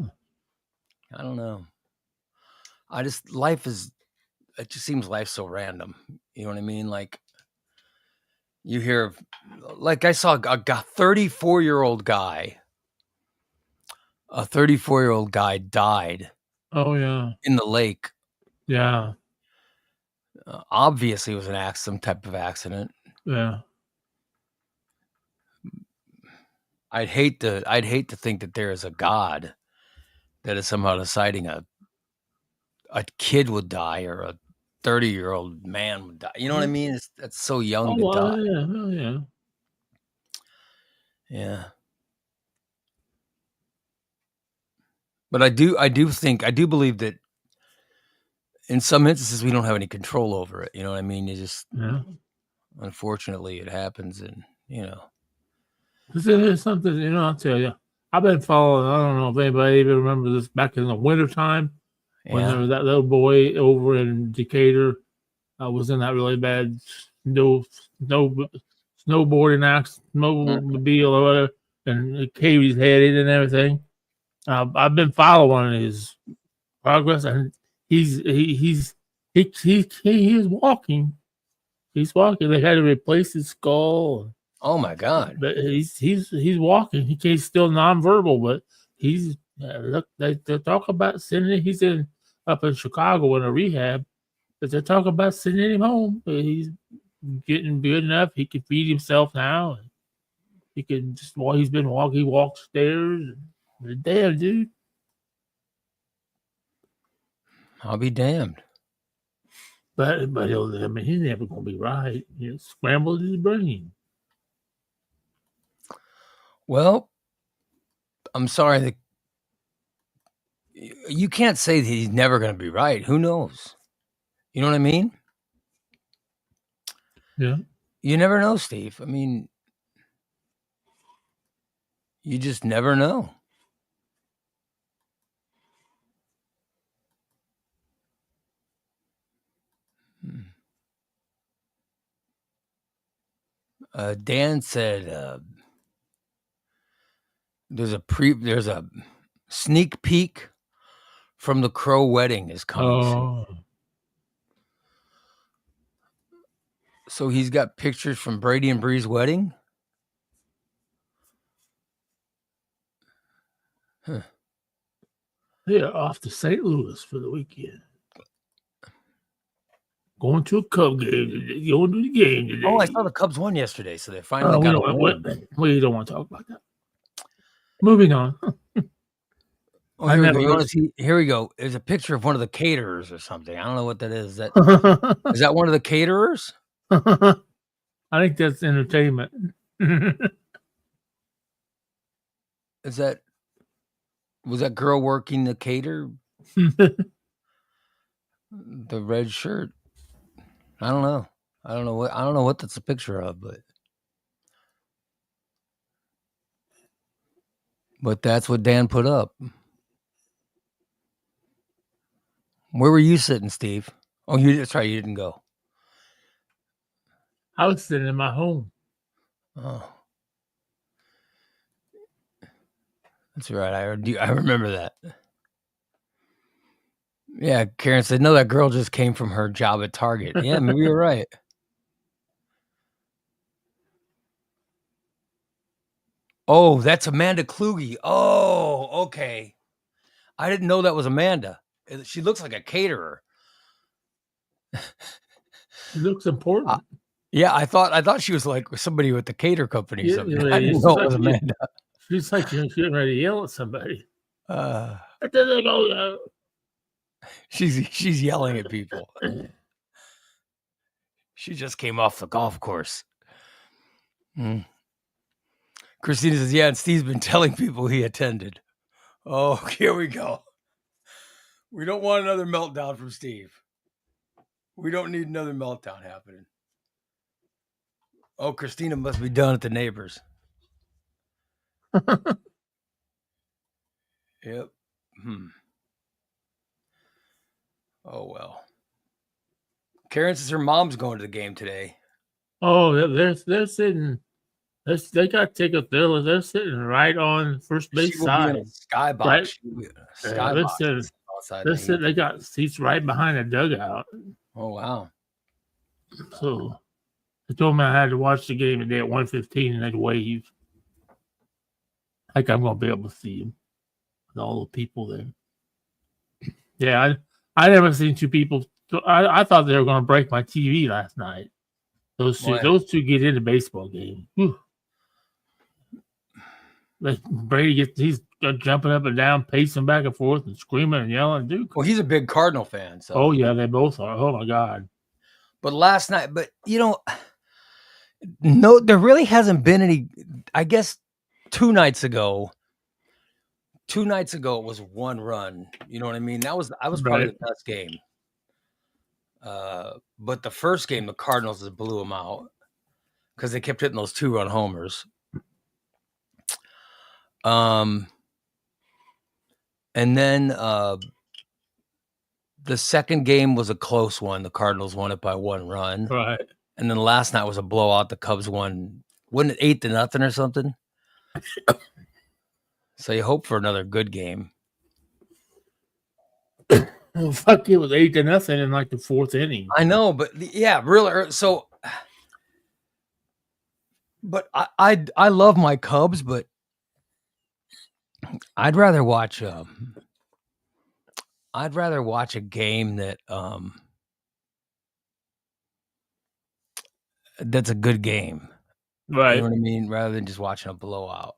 I don't know. It just seems life's so random. You know what I mean? Like you hear, like I saw a 34-year-old guy. A 34-year-old guy died. Oh yeah. In the lake. Yeah. Obviously, it was some type of accident. Yeah. I'd hate to think that there is a God that is somehow deciding a kid would die or a 30-year-old man would die. You know what I mean? That's so young to die. Yeah. Yeah. But I do believe that in some instances we don't have any control over it. You know what I mean? Unfortunately, it happens, and There's something, I'll tell you. I've been following. I don't know if anybody even remembers this back in the wintertime when there was that little boy over in Decatur was in that really bad snowboarding accident, snowmobile or whatever, and it caved his head in and everything. I've been following his progress, and he's walking. He's walking. They had to replace his skull. Oh my God! But he's walking. He's still nonverbal, but he's look. They talk about sending. He's up in Chicago in a rehab, but they're talking about sending him home. But he's getting good enough. He can feed himself now. And he can just while he's been walking. He walks stairs. Damn, dude. I'll be damned. But he's never gonna be right. Scrambled his brain. Well, I'm sorry that you can't say that he's never going to be right. Who knows? You know what I mean? Yeah. You never know, Steve. I mean, you just never know. Dan said, There's a sneak peek from the Crow wedding is coming soon. Oh, So he's got pictures from Brady and Bree's wedding. Huh. they're off to St. Louis for the weekend. Going to a Cub game today. Going to the game today. Oh, I saw the Cubs won yesterday, so they finally got a win. We don't want to talk about that. Moving on. Oh, here we go. You want to see? Here we go. There's a picture of one of the caterers or something. I don't know what that is. Is that one of the caterers? I think that's entertainment. Was that girl working the cater? The red shirt. I don't know. I don't know what that's a picture of, but that's what Dan put up. Where were you sitting, Steve? Oh, that's right. You didn't go. I was sitting in my home. Oh, that's right. I remember that. Yeah, Karen said, no, that girl just came from her job at Target. Yeah, maybe you're right. Oh, that's Amanda Kluge. Oh, okay. I didn't know that was Amanda. She looks like a caterer. She looks important. Yeah, I thought she was like somebody with the cater company or something. I didn't know it was Amanda. She's like she's getting ready to yell at somebody. She's yelling at people. She just came off the golf course. Christina says, yeah, and Steve's been telling people he attended. Oh, here we go. We don't want another meltdown from Steve. We don't need another meltdown happening. Oh, Christina must be done at the neighbors. Yep. Oh, well. Karen says her mom's going to the game today. Oh, they're sitting. They got tickets. They're sitting right on first base side. Skybox. Right? They got seats right behind the dugout. Oh, wow. So they told me I had to watch the game today at 1:15 and they'd wave. Like I'm going to be able to see them with all the people there. Yeah, I never seen two people. I thought they were going to break my TV last night. Those two get into baseball game. Whew. Like Brady he's jumping up and down, pacing back and forth, and screaming and yelling. Dude, well, he's a big Cardinal fan. So. Oh yeah, they both are. Oh my God! But last night, no, there really hasn't been any. I guess 2 nights ago. 2 nights ago, it was one run. You know what I mean? That was probably the best game. But the first game, the Cardinals just blew them out because they kept hitting those 2-run homers. And then the second game was a close one. The Cardinals won it by 1 run. Right. And then last night was a blowout. The Cubs won, wasn't it 8-0 or something? So you hope for another good game. Well, fuck, it was 8-0 in like the 4th inning. I know, but yeah, really. So, but I love my Cubs, but I'd rather watch a game that that's a good game. Right. You know what I mean? Rather than just watching a blowout.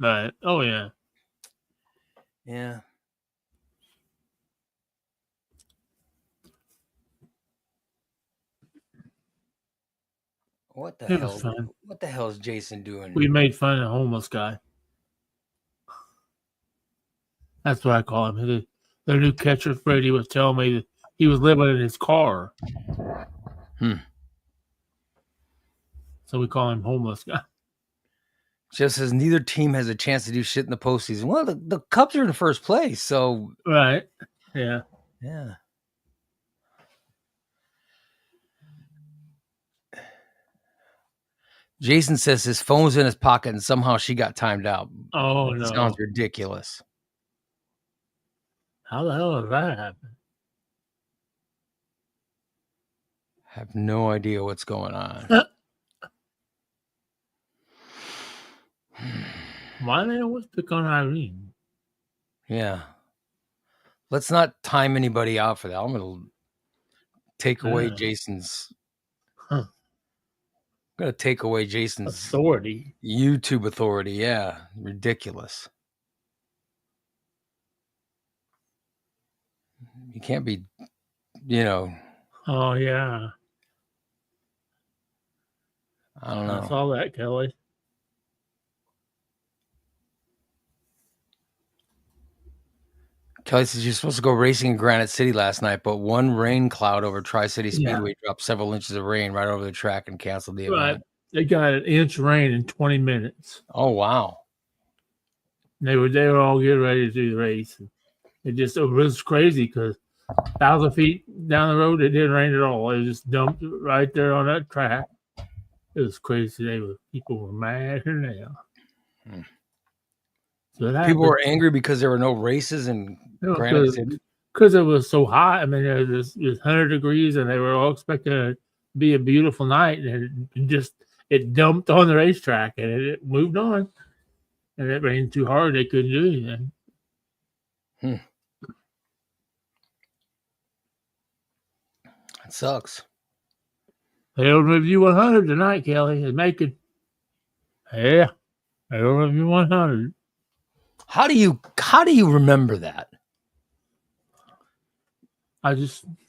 Right. Oh yeah. Yeah. What the hell? What the hell is Jason doing? We made fun of the homeless guy. That's what I call him. The new catcher, Freddie, was telling me that he was living in his car. So we call him homeless guy. Just says neither team has a chance to do shit in the postseason. Well, the Cubs are in the first place, so right. Yeah. Yeah. Jason says his phone's in his pocket and somehow she got timed out. Oh It no! sounds ridiculous. How the hell did that happen? Have no idea what's going on. Why they always pick on Irene? Yeah. Let's not time anybody out for that. I'm going to take away Jason's. Huh. I'm going to take away Jason's authority. YouTube authority. Yeah. Ridiculous. You can't be, Oh, yeah. I don't know. I saw that, Kelly. Kelly says you're supposed to go racing in Granite City last night, but one rain cloud over Tri-City Speedway dropped several inches of rain right over the track and canceled the event. They got an inch of rain in 20 minutes. Oh, wow. They were all getting ready to do the race. It was crazy because 1,000 feet down the road, it didn't rain at all. It just dumped right there on that track. It was crazy. People were mad now. So people were angry because there were no races in Granite City? Because it was so hot. I mean, it was 100 degrees, and they were all expecting it to be a beautiful night, and it dumped on the racetrack, and it moved on. And it rained too hard; they couldn't do anything. It sucks. They'll review 100 tonight, Kelly. Is making. Yeah, they'll review 100. How do you remember that? I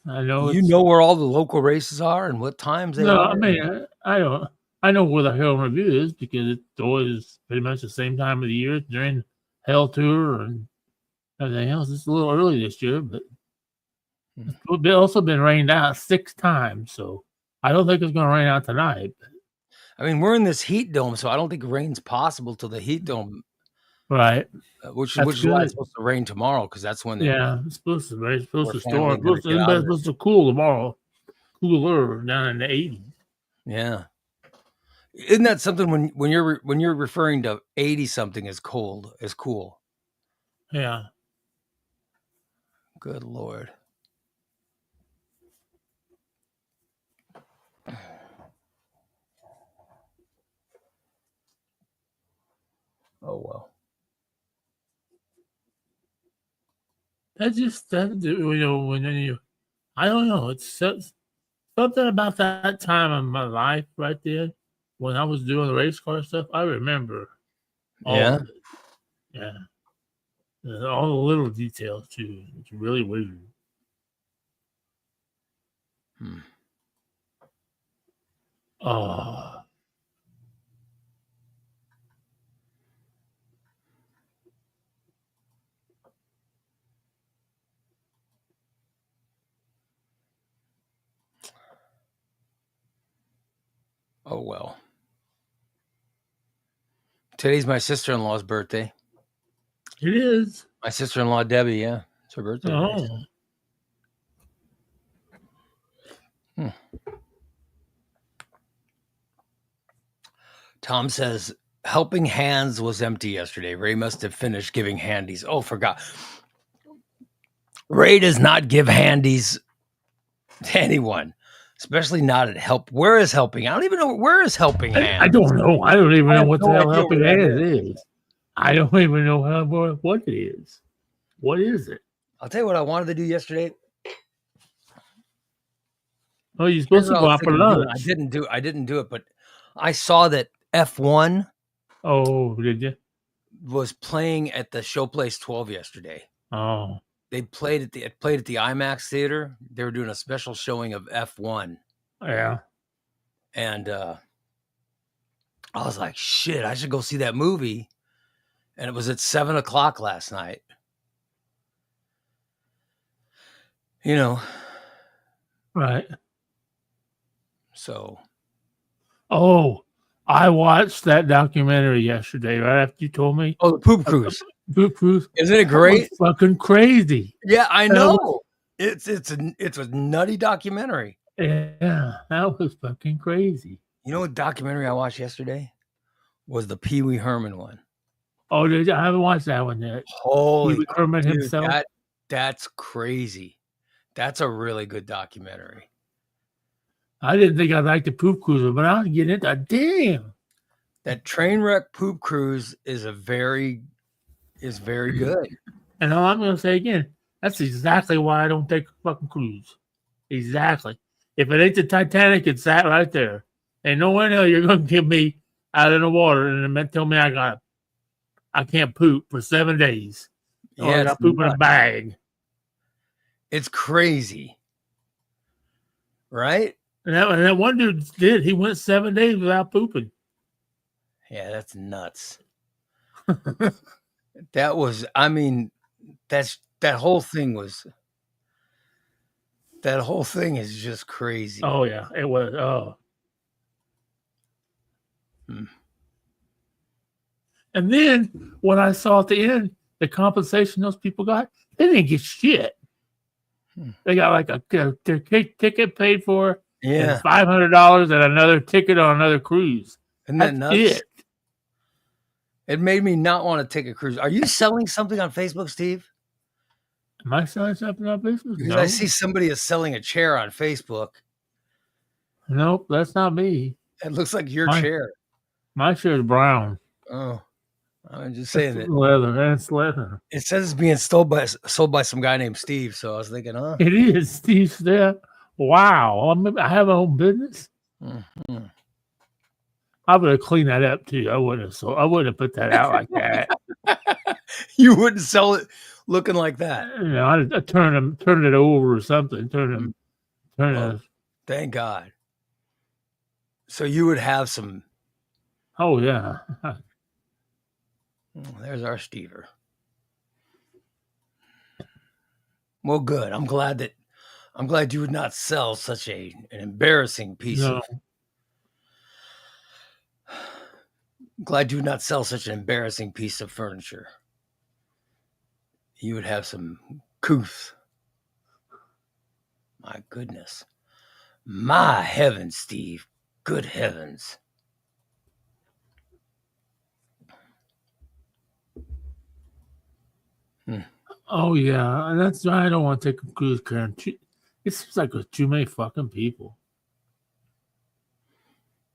know. You know where all the local races are and what times they are? No, I mean, I don't. I know where the Hell Review is because it's always pretty much the same time of the year during Hell Tour and everything else. It's a little early this year, but it's also been rained out 6 times, so I don't think it's going to rain out tonight. I mean, we're in this heat dome, so I don't think rain's possible till the heat dome. Right. Which is why it's supposed to rain tomorrow, because that's when it's supposed to rain. It's supposed to storm. It's supposed to cool tomorrow. Cooler down in the 80s. Yeah. Isn't that something when you're referring to 80 something as cold, as cool? Yeah. Good Lord. Oh well. When I don't know. It's something about that time of my life right there when I was doing the race car stuff. I remember all of it. Yeah. And all the little details too. It's really weird. Oh. Oh well. Today's my sister-in-law's birthday. It is. My sister-in-law Debbie, yeah. It's her birthday. Oh. Tom says helping hands was empty yesterday. Ray must have finished giving handies. Oh, forgot. Ray does not give handies to anyone, especially not at help. Where is helping? I don't even know. Where is helping hands? I don't know. I don't even know what the hell helping hands is. I don't even know what it is. What is it? I'll tell you what I wanted to do yesterday. Oh, you're supposed to go out for lunch. I didn't do it, but I saw that F1. Oh, did you? Was playing at the Showplace 12 yesterday. Oh. They played at the IMAX theater. They were doing a special showing of F1. Yeah. And I was like, shit, I should go see that movie. And it was at 7:00 last night. Right. So. Oh, I watched that documentary yesterday, right after you told me. Oh, the Poop Cruise. Poop Cruise. Isn't it great? Fucking crazy. Yeah, I know. It's a nutty documentary. Yeah, that was fucking crazy. You know what documentary I watched yesterday? Was the Pee Wee Herman one. Oh, I haven't watched that one yet. Holy Pee Wee Herman dude, himself. that's crazy. That's a really good documentary. I didn't think I'd like the Poop Cruiser, but I'll get into damn. That Trainwreck Poop Cruise is very good. And all I'm gonna say again, that's exactly why I don't take a fucking cruise. Exactly. If it ain't the Titanic, it's that right there. And no one else you're gonna get me out in the water and then tell me I can't poop for 7 days. Or I got poop in a bag. It's crazy. Right? And that one dude did. He went 7 days without pooping. Yeah, that's nuts. That was, I mean, that whole thing is just crazy. Oh yeah, it was. Oh. And then when I saw at the end the compensation those people got, they didn't get shit. They got like a ticket paid for, yeah, $500 and another ticket on another cruise. Isn't that nuts? It made me not want to take a cruise. Are you selling something on Facebook, Steve? Am I selling something on Facebook? Because I see somebody is selling a chair on Facebook. Nope, that's not me. It looks like your chair. My chair is brown. Oh, I'm just saying that. Leather. That's leather. It says it's being sold by some guy named Steve. So I was thinking, huh? It is Steve Step. Wow. I have my own business. Mm-hmm. I would have cleaned that up too. I wouldn't have put that out like that. You wouldn't sell it looking like that. You know, I'd turn it over or something. Thank God. So you would have some. Oh yeah. There's our Stever. Well, good. I'm glad you would not sell such an embarrassing piece of. Glad you would not sell such an embarrassing piece of furniture. You would have some couth. My goodness. My heavens, Steve. Good heavens. Oh yeah, and that's why I don't want to take a cruise, Karen. It seems like there's too many fucking people.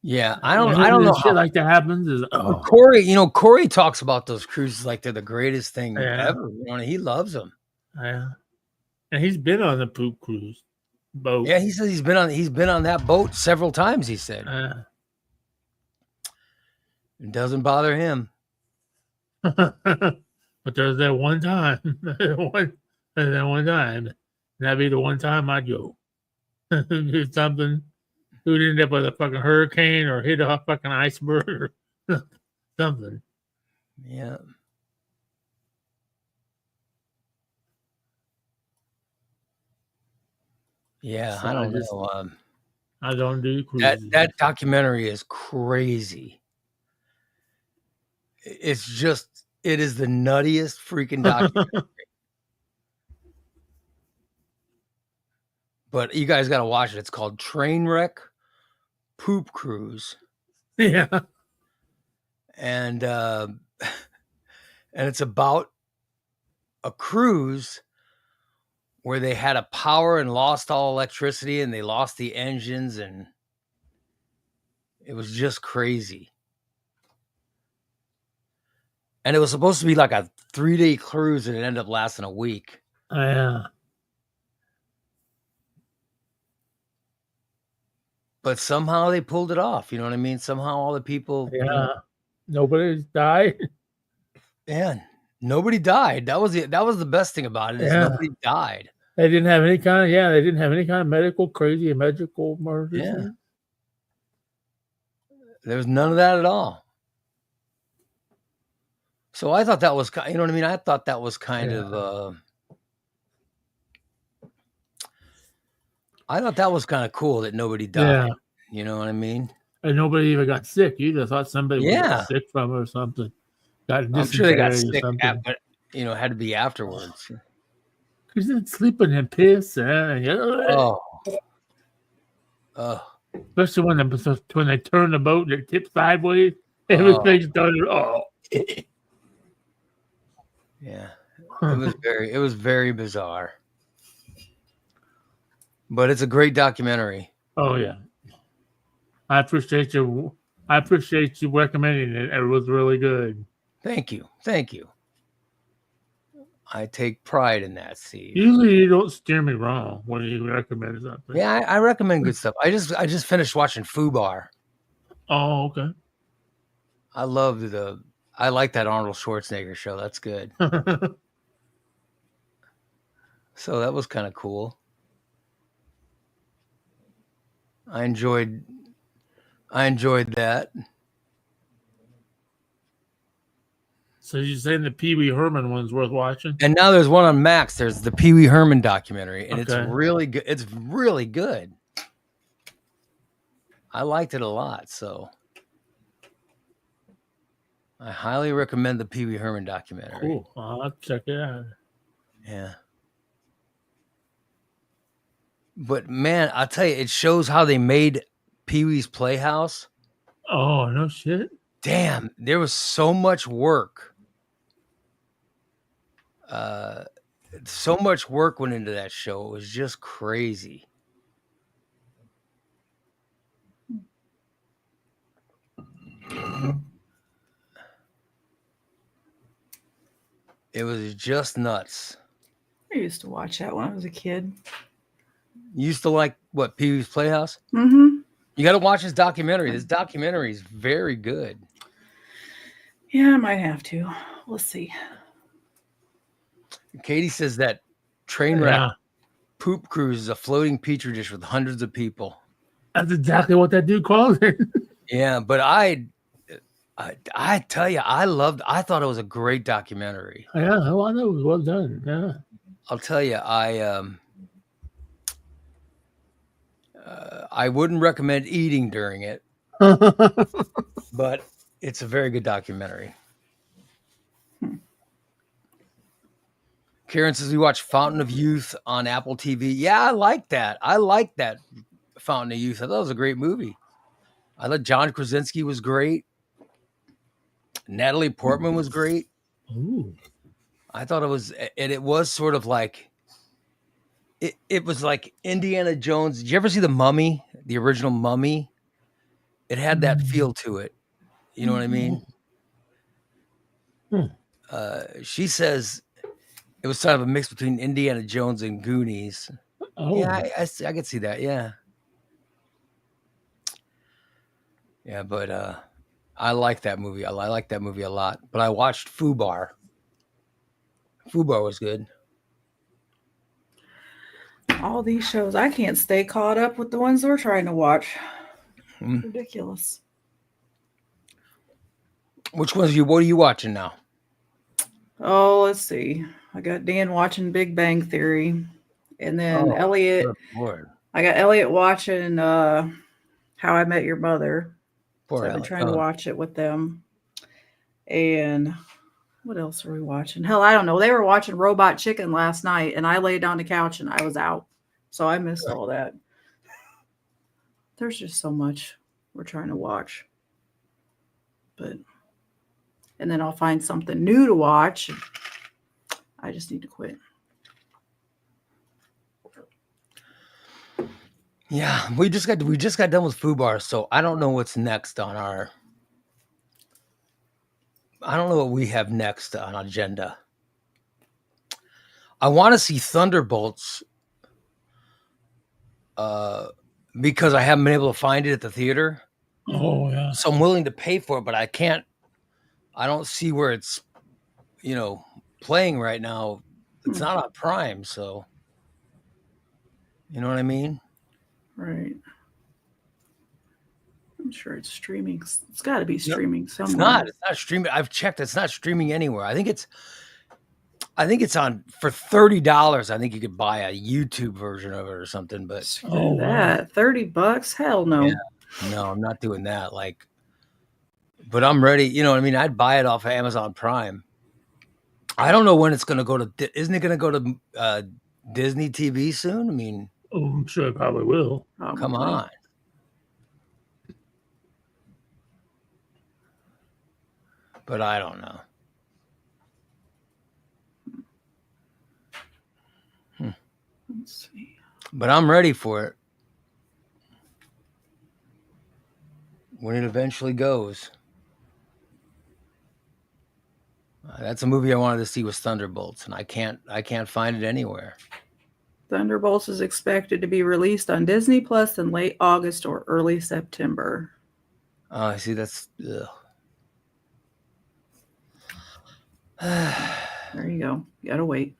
Yeah, I don't know shit like that happens. Corey talks about those cruises like they're the greatest thing ever. You know, he loves them. Yeah, and he's been on the poop cruise boat. Yeah, he says he's been on that boat several times. He said it doesn't bother him. But there's that one time, that'd be the one time I'd go. Do something. Who'd end up with a fucking hurricane or hit a fucking iceberg or something. Yeah. Yeah, so I don't know. I don't do cruises. That documentary is crazy. It is the nuttiest freaking documentary. But you guys got to watch it. It's called Trainwreck Poop Cruise. Yeah. And it's about a cruise where they had a power and lost all electricity and they lost the engines and it was just crazy. And it was supposed to be like a 3-day cruise and it ended up lasting a week. Yeah. But somehow they pulled it off. You know what I mean? Somehow all the people. Yeah. Nobody died. Yeah. Nobody died. That was the best thing about it. Is nobody died. They didn't have any kind of crazy medical emergency. Yeah. There was none of that at all. So I thought that was, you know what I mean? I thought that was kind of, I thought that was kind of cool that nobody died. Yeah. You know what I mean? And nobody even got sick. You just thought somebody got sick from it or something. I'm sure they got sick, but had to be afterwards. Because they're sleeping in piss. Oh. Especially when they turn the boat and it tips sideways. Oh. Everything started. Yeah, it was very bizarre, but it's a great documentary. Oh yeah, I appreciate you. I appreciate you recommending it. It was really good. Thank you. I take pride in that, Steve. Usually you don't steer me wrong when you recommend something. Yeah, I recommend good stuff. I just finished watching Fubar. Oh, okay. I like that Arnold Schwarzenegger show. That's good. So that was kind of cool. I enjoyed that. So you're saying the Pee Wee Herman one's worth watching? And now there's one on Max. There's the Pee Wee Herman documentary, and it's Okay. really good. It's really good. I liked it a lot, so I highly recommend the Pee Wee Herman documentary. Cool. I'll check it out. Yeah. But man, I'll tell you, it shows how they made Pee Wee's Playhouse. Oh, no shit. Damn, there was so much work. So much work went into that show. It was just crazy. It was just nuts. I used to watch that when I was a kid. You used to like what, Pee Wee's Playhouse? Mm-hmm. You got to watch this documentary. This documentary is very good. Yeah, I might have to. We'll see. Katie says that Trainwreck poop cruise is a floating petri dish with hundreds of people. That's exactly what that dude called it. Yeah, but I tell you, I thought it was a great documentary. Yeah, I know it was well done. Yeah. I'll tell you, I wouldn't recommend eating during it, but it's a very good documentary. Karen says we watched Fountain of Youth on Apple TV. Yeah, I like that. I like that Fountain of Youth. I thought it was a great movie. I thought John Krasinski was great. Natalie Portman was great. Ooh. I thought it was sort of like, it was like Indiana Jones. Did you ever see The Mummy, the original Mummy? It had that feel to it. You know what I mean? She says it was sort of a mix between Indiana Jones and Goonies. Oh. Yeah, I could see that. Yeah. Yeah, but I like that movie. I like that movie a lot. But I watched Fubar. Fubar was good. All these shows, I can't stay caught up with the ones we're trying to watch. Ridiculous. What are you watching now? Oh, let's see. I got Dan watching Big Bang Theory. And then Elliot. I got Elliot watching How I Met Your Mother. So I've been trying to watch it with them. And what else are we watching? Hell, I don't know. They were watching Robot Chicken last night, and I laid on the couch and I was out. So I missed all that. There's just so much we're trying to watch. And then I'll find something new to watch. I just need to quit. Yeah, we just got done with Fubar, so I don't know what's next on our. I don't know what we have next on agenda. I want to see Thunderbolts, because I haven't been able to find it at the theater. Oh yeah. So I'm willing to pay for it, but I can't. I don't see where it's, playing right now. It's not on Prime, so. You know what I mean? Right. I'm sure it's streaming. It's got to be streaming somewhere. It's not streaming. I've checked. It's not streaming anywhere. I think it's on for $30. I think you could buy a YouTube version of it or something. But $30? Hell no. Yeah, no, I'm not doing that. But I'm ready. You know what I mean? I'd buy it off of Amazon Prime. I don't know when it's going to go to. Isn't it going to go to Disney TV soon? I mean, I'm sure it probably will. Come on. but I don't know. Let's see. But I'm ready for it. When it eventually goes. That's a movie I wanted to see was Thunderbolts, and I can't find it anywhere. Thunderbolts is expected to be released on Disney Plus in late August or early September. Oh, I see. That's there you go. You gotta wait.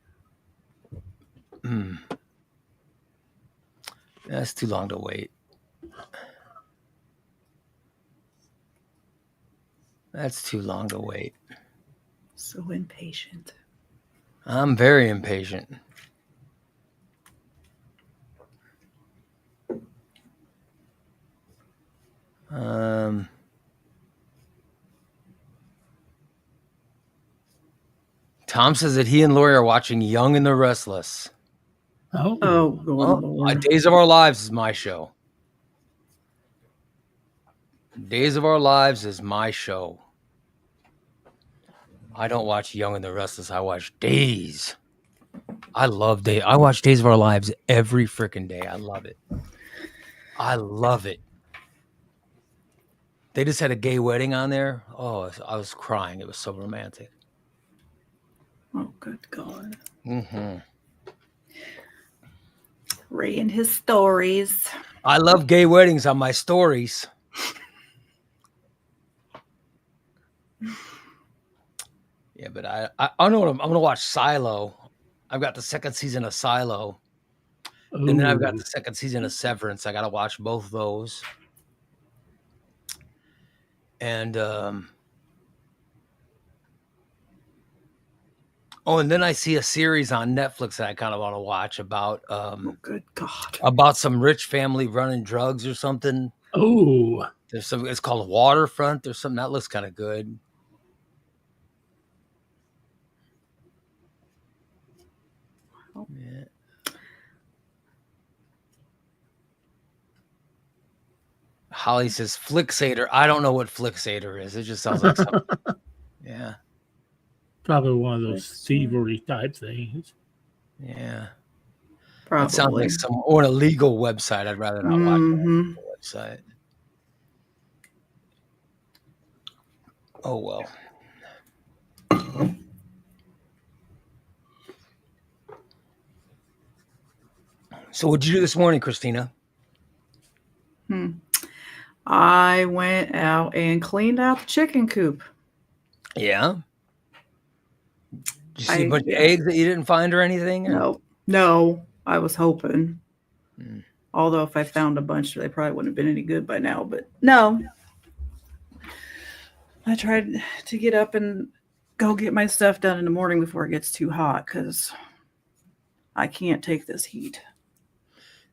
That's too long to wait. That's too long to wait. So impatient. I'm very impatient. Tom says that he and Lori are watching Young and the Restless. Oh, Lord. Days of Our Lives is my show. Days of Our Lives is my show. I don't watch Young and the Restless. I watch Days. I love Days. I watch Days of Our Lives every freaking day. I love it. I love it. They just had a gay wedding on there. Oh, I was crying. It was so romantic. Oh, good God. Mm-hmm. Ray and his stories. I love gay weddings on my stories. Yeah, but I know what I'm going to watch Silo. I've got the second season of Silo. Ooh. And then I've got the second season of Severance. I got to watch both those. And and then I see a series on Netflix that I kind of want to watch about oh, good God. About some rich family running drugs or something. Oh. There's some, it's called Waterfront. There's something that looks kind of good. Oh. Yeah. Holly says Flixator. I don't know what Flixator is. It just sounds like something. Yeah. Probably one of those thievery type things. Yeah. Probably. It sounds like some or a legal website. I'd rather not watch a website. Oh well. So what'd you do this morning, Christina? I went out and cleaned out the chicken coop. Yeah. Did you see a bunch of eggs that you didn't find or anything? Or? No. I was hoping. Although if I found a bunch, they probably wouldn't have been any good by now. But no. I tried to get up and go get my stuff done in the morning before it gets too hot because I can't take this heat.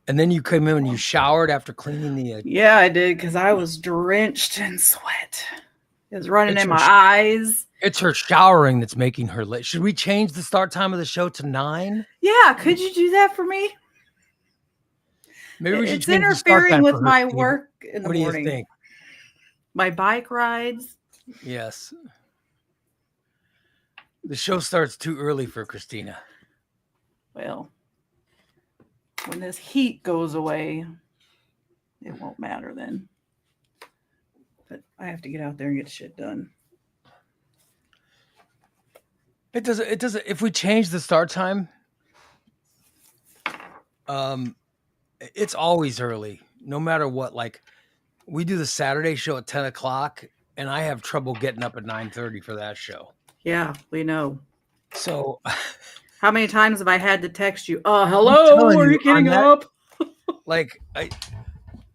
And then you came in and you showered after cleaning the... Yeah, I did because I was drenched in sweat. It was running in my eyes. It's her showering that's making her late. Should we change the start time of the show to 9? Yeah, could you do that for me? Maybe we should it's interfering with my work in the morning. What do you think? My bike rides. Yes. The show starts too early for Christina. Well, when this heat goes away, it won't matter then. But I have to get out there and get shit done. It doesn't. If we change the start time, it's always early, no matter what. Like we do the Saturday show at 10 o'clock, and I have trouble getting up at 9:30 for that show. Yeah, we know. So, how many times have I had to text you? Hello, are you getting up? Like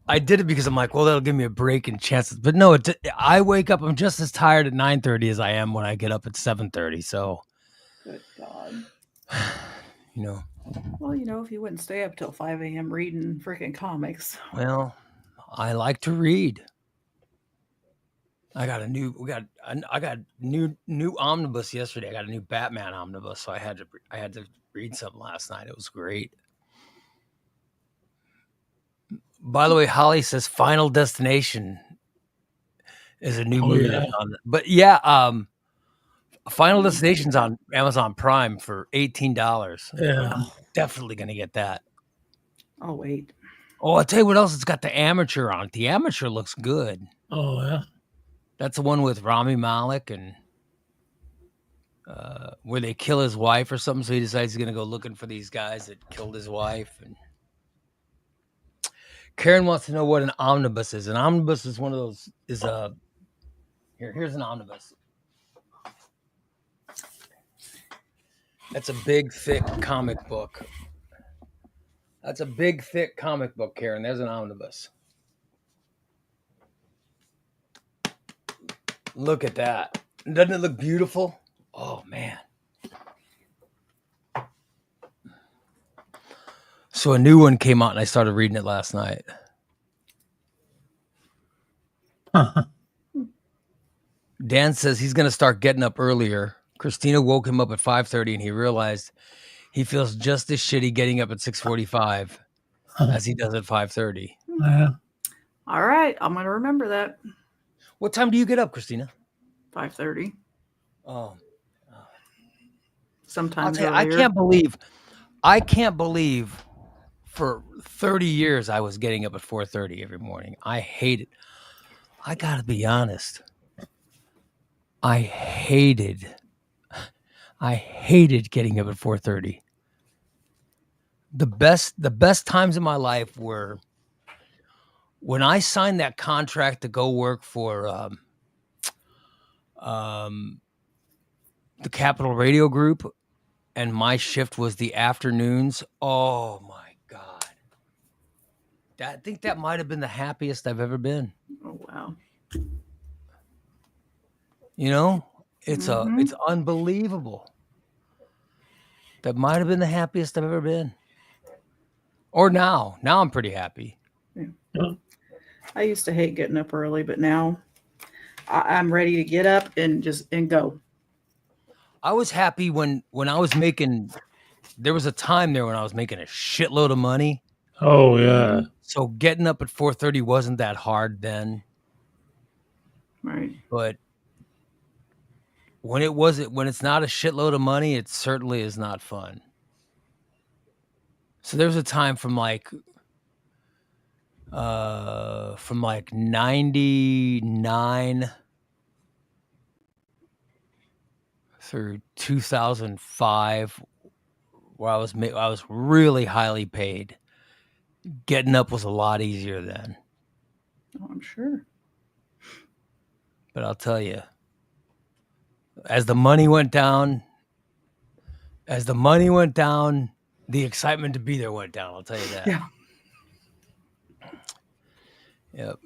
I did it because I'm like, well, that'll give me a break and chances. But no, I wake up. I'm just as tired at 9:30 as I am when I get up at 7:30. So, good God, you know. Well, you know, if you wouldn't stay up till 5 a.m. reading freaking comics. Well, I like to read. I got new omnibus yesterday. I got a new Batman omnibus, so I had to read something last night. It was great. By the way, Holly says Final Destination is a new Oh, movie yeah. that's on. But yeah, Final Destination's on Amazon Prime for $18. Yeah. I'm definitely gonna get that. Oh wait. Oh, I'll tell you what else. It's got The Amateur on it. The Amateur looks good. Oh, yeah. That's the one with Rami Malek and where they kill his wife or something. So he decides he's gonna go looking for these guys that killed his wife. And Karen wants to know what an omnibus is. An omnibus is one of those. Here's an omnibus. That's a big, thick comic book. That's a big, thick comic book, Karen. There's an omnibus. Look at that. Doesn't it look beautiful? Oh, man. So a new one came out, and I started reading it last night. Dan says he's going to start getting up earlier. Christina woke him up at 5:30, and he realized he feels just as shitty getting up at 6:45 as he does at 5:30. Yeah. All right, I'm gonna remember that. What time do you get up, Christina? 5:30. Oh, Sometimes I can't believe for 30 years I was getting up at 4:30 every morning. I hate it. I gotta be honest. I hated getting up at 4:30. The best times in my life were when I signed that contract to go work for the Capital Radio Group, and my shift was the afternoons. Oh my God. I think that might have been the happiest I've ever been. Oh wow. You know, it's unbelievable. That might have been the happiest I've ever been. Or now I'm pretty happy. Yeah. I used to hate getting up early, but now I'm ready to get up and go. I was happy when I was making. There was a time there when I was making a shitload of money. Oh, yeah. So getting up at 4:30 wasn't that hard then. Right. But when it's not a shitload of money, it certainly is not fun. So there was a time from like 99 through 2005 where I was really highly paid. Getting up was a lot easier then. Oh, I'm sure. But I'll tell you, as the money went down, the excitement to be there went down. I'll tell you that. Yeah. Yep.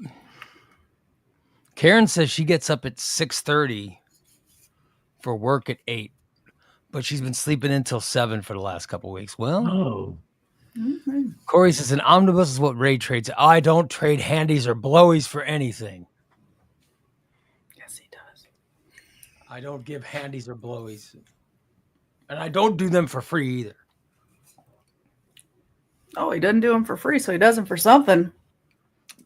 Karen says she gets up at 6:30 for work at 8, but she's been sleeping until 7 for the last couple of weeks. Well, Oh. Mm-hmm. Corey says an omnibus is what Ray trades. I don't trade handies or blowies for anything. Yes, he does. I don't give handies or blowies. And I don't do them for free either. Oh, he doesn't do them for free, so he does them for something.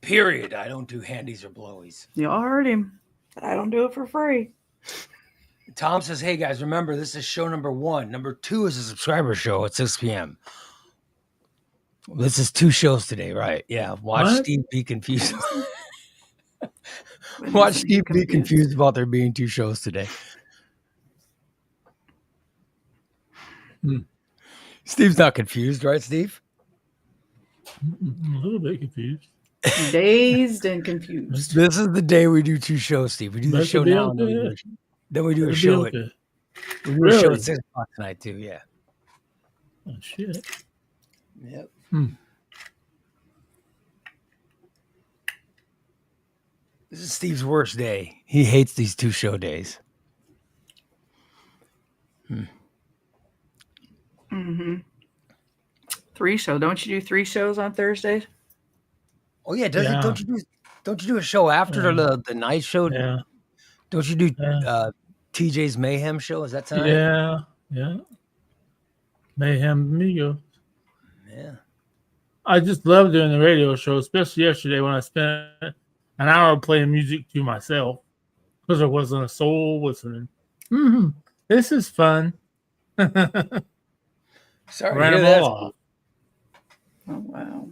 Period. I don't do handies or blowies. You all heard him. I don't do it for free. Tom says, hey guys, remember this is show number 1. Number 2 is a subscriber show at 6 p.m. This is 2 shows today, right? Yeah. Watch What? Steve be confused. Watch Steve be confused about there being 2 shows today. Steve's not confused, right, Steve? A little bit confused. Dazed and confused. This is the day we do 2 shows, Steve. We do the show now, and then we do a show at 6 o'clock tonight too. Yeah. Oh shit. Yep. This is Steve's worst day. He hates these 2 show days. Mm-hmm. 3 show. Don't you do 3 shows on Thursdays? Oh yeah, don't you do a show after the night show? Yeah. Don't you do TJ's Mayhem show? Is that tonight? Yeah. Mayhem Amigo. Yeah. I just love doing the radio show, especially yesterday when I spent an hour playing music to myself because there wasn't a soul listening. This is fun. Sorry, Ran to hear them that. all off. Oh wow.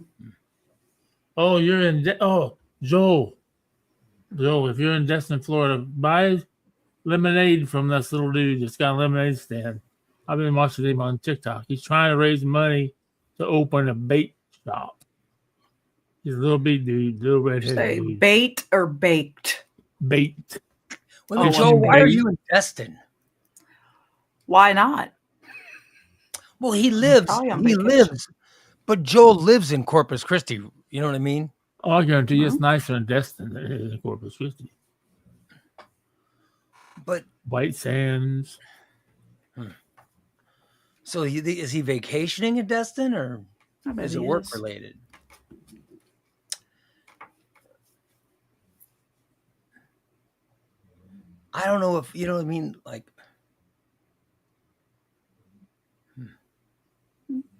Oh, you're in. Joel, if you're in Destin, Florida, buy lemonade from this little dude that's got a lemonade stand. I've been watching him on TikTok. He's trying to raise money to open a bait shop. He's a little big dude, little redheaded Say dude. bait or baked? Bait. Well, Oh, Joel, why are bait. you in Destin? Why not? Well, he lives. Probably on He vacation. lives. But Joel lives in Corpus Christi. You know what I mean? Oh, I guarantee you it's nicer in Destin than it is in Corpus Christi. But White Sands. so is he vacationing in Destin, or I bet is he it work is. related? I don't know if you know what I mean. Like,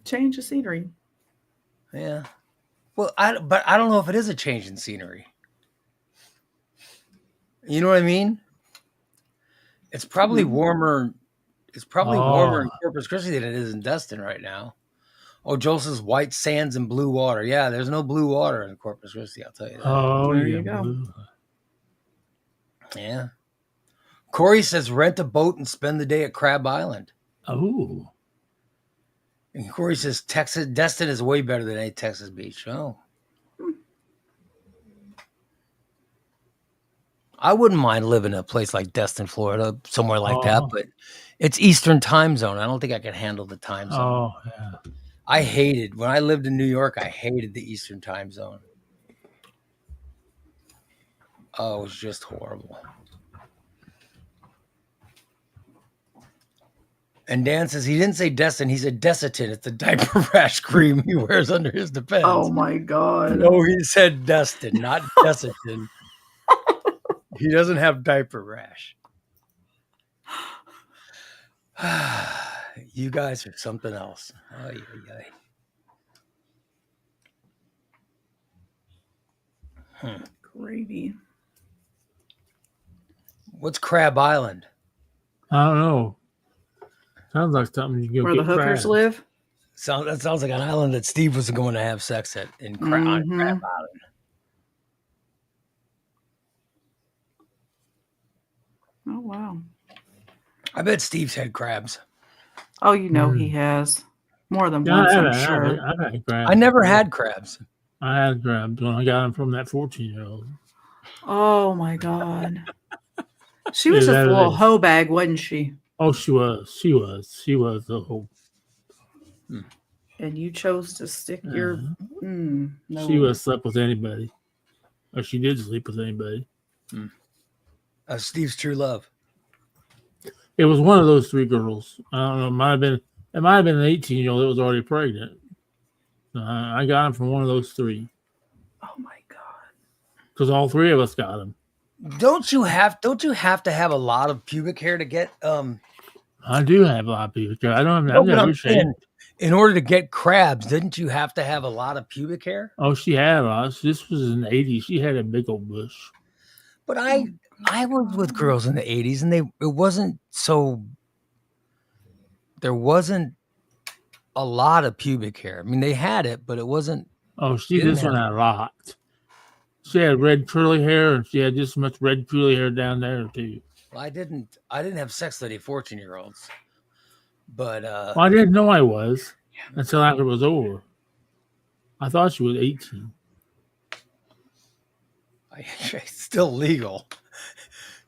Change the scenery. yeah. Well, but I don't know if it is a change in scenery. You know what I mean? It's probably warmer. It's probably warmer in Corpus Christi than it is in Destin right now. Oh, Joel says white sands and blue water. Yeah, there's no blue water in Corpus Christi. I'll tell you that. Oh, There yeah. you go. Blue. Yeah. Corey says rent a boat and spend the day at Crab Island. Oh. And Corey says Destin is way better than any Texas beach. Oh. I wouldn't mind living in a place like Destin, Florida, somewhere like that, but it's Eastern time zone. I don't think I can handle the time zone. Oh, yeah. When I lived in New York, I hated the Eastern time zone. Oh, it was just horrible. And Dan says he didn't say Destin, he said Desitin. It's the diaper rash cream he wears under his Depends. Oh my God. No, he said Destin, not Desitin. He doesn't have diaper rash. You guys are something else. Ay, ay, ay. Gravy. What's Crab Island? I don't know. Sounds like something you can go Where the get hookers crabs. live? That sounds like an island that Steve was going to have sex at on Crab Island. Oh wow. I bet Steve's had crabs. Oh, you know he has. More than once, I'm sure. I've had crabs. I never had crabs. I had crabs when I got them from that 14-year-old. Oh my God. She was just a little hoe bag, wasn't she? Oh, she was. She was the whole. And you chose to stick your. No. She would have slept with anybody. Or she did sleep with anybody. Steve's true love. It was one of those three girls. I don't know. It might have been an 18-year-old that was already pregnant. I got him from one of those three. Oh my God. Because all three of us got him. Don't you have to have a lot of pubic hair to get I do have a lot of pubic hair. I don't have. I've never shaved. In order to get crabs, didn't you have to have a lot of pubic hair? Oh, she had lots. This was in the 80s. She had a big old bush. But I was with girls in the 80s, and there wasn't a lot of pubic hair. I mean, they had it, but it wasn't. Oh, this one had a lot. She had red curly hair, and she had just as much red curly hair down there too. Well, I didn't have sex with any 14-year-olds, but well, I didn't know I was until after it was over. I thought she was 18. It's still legal.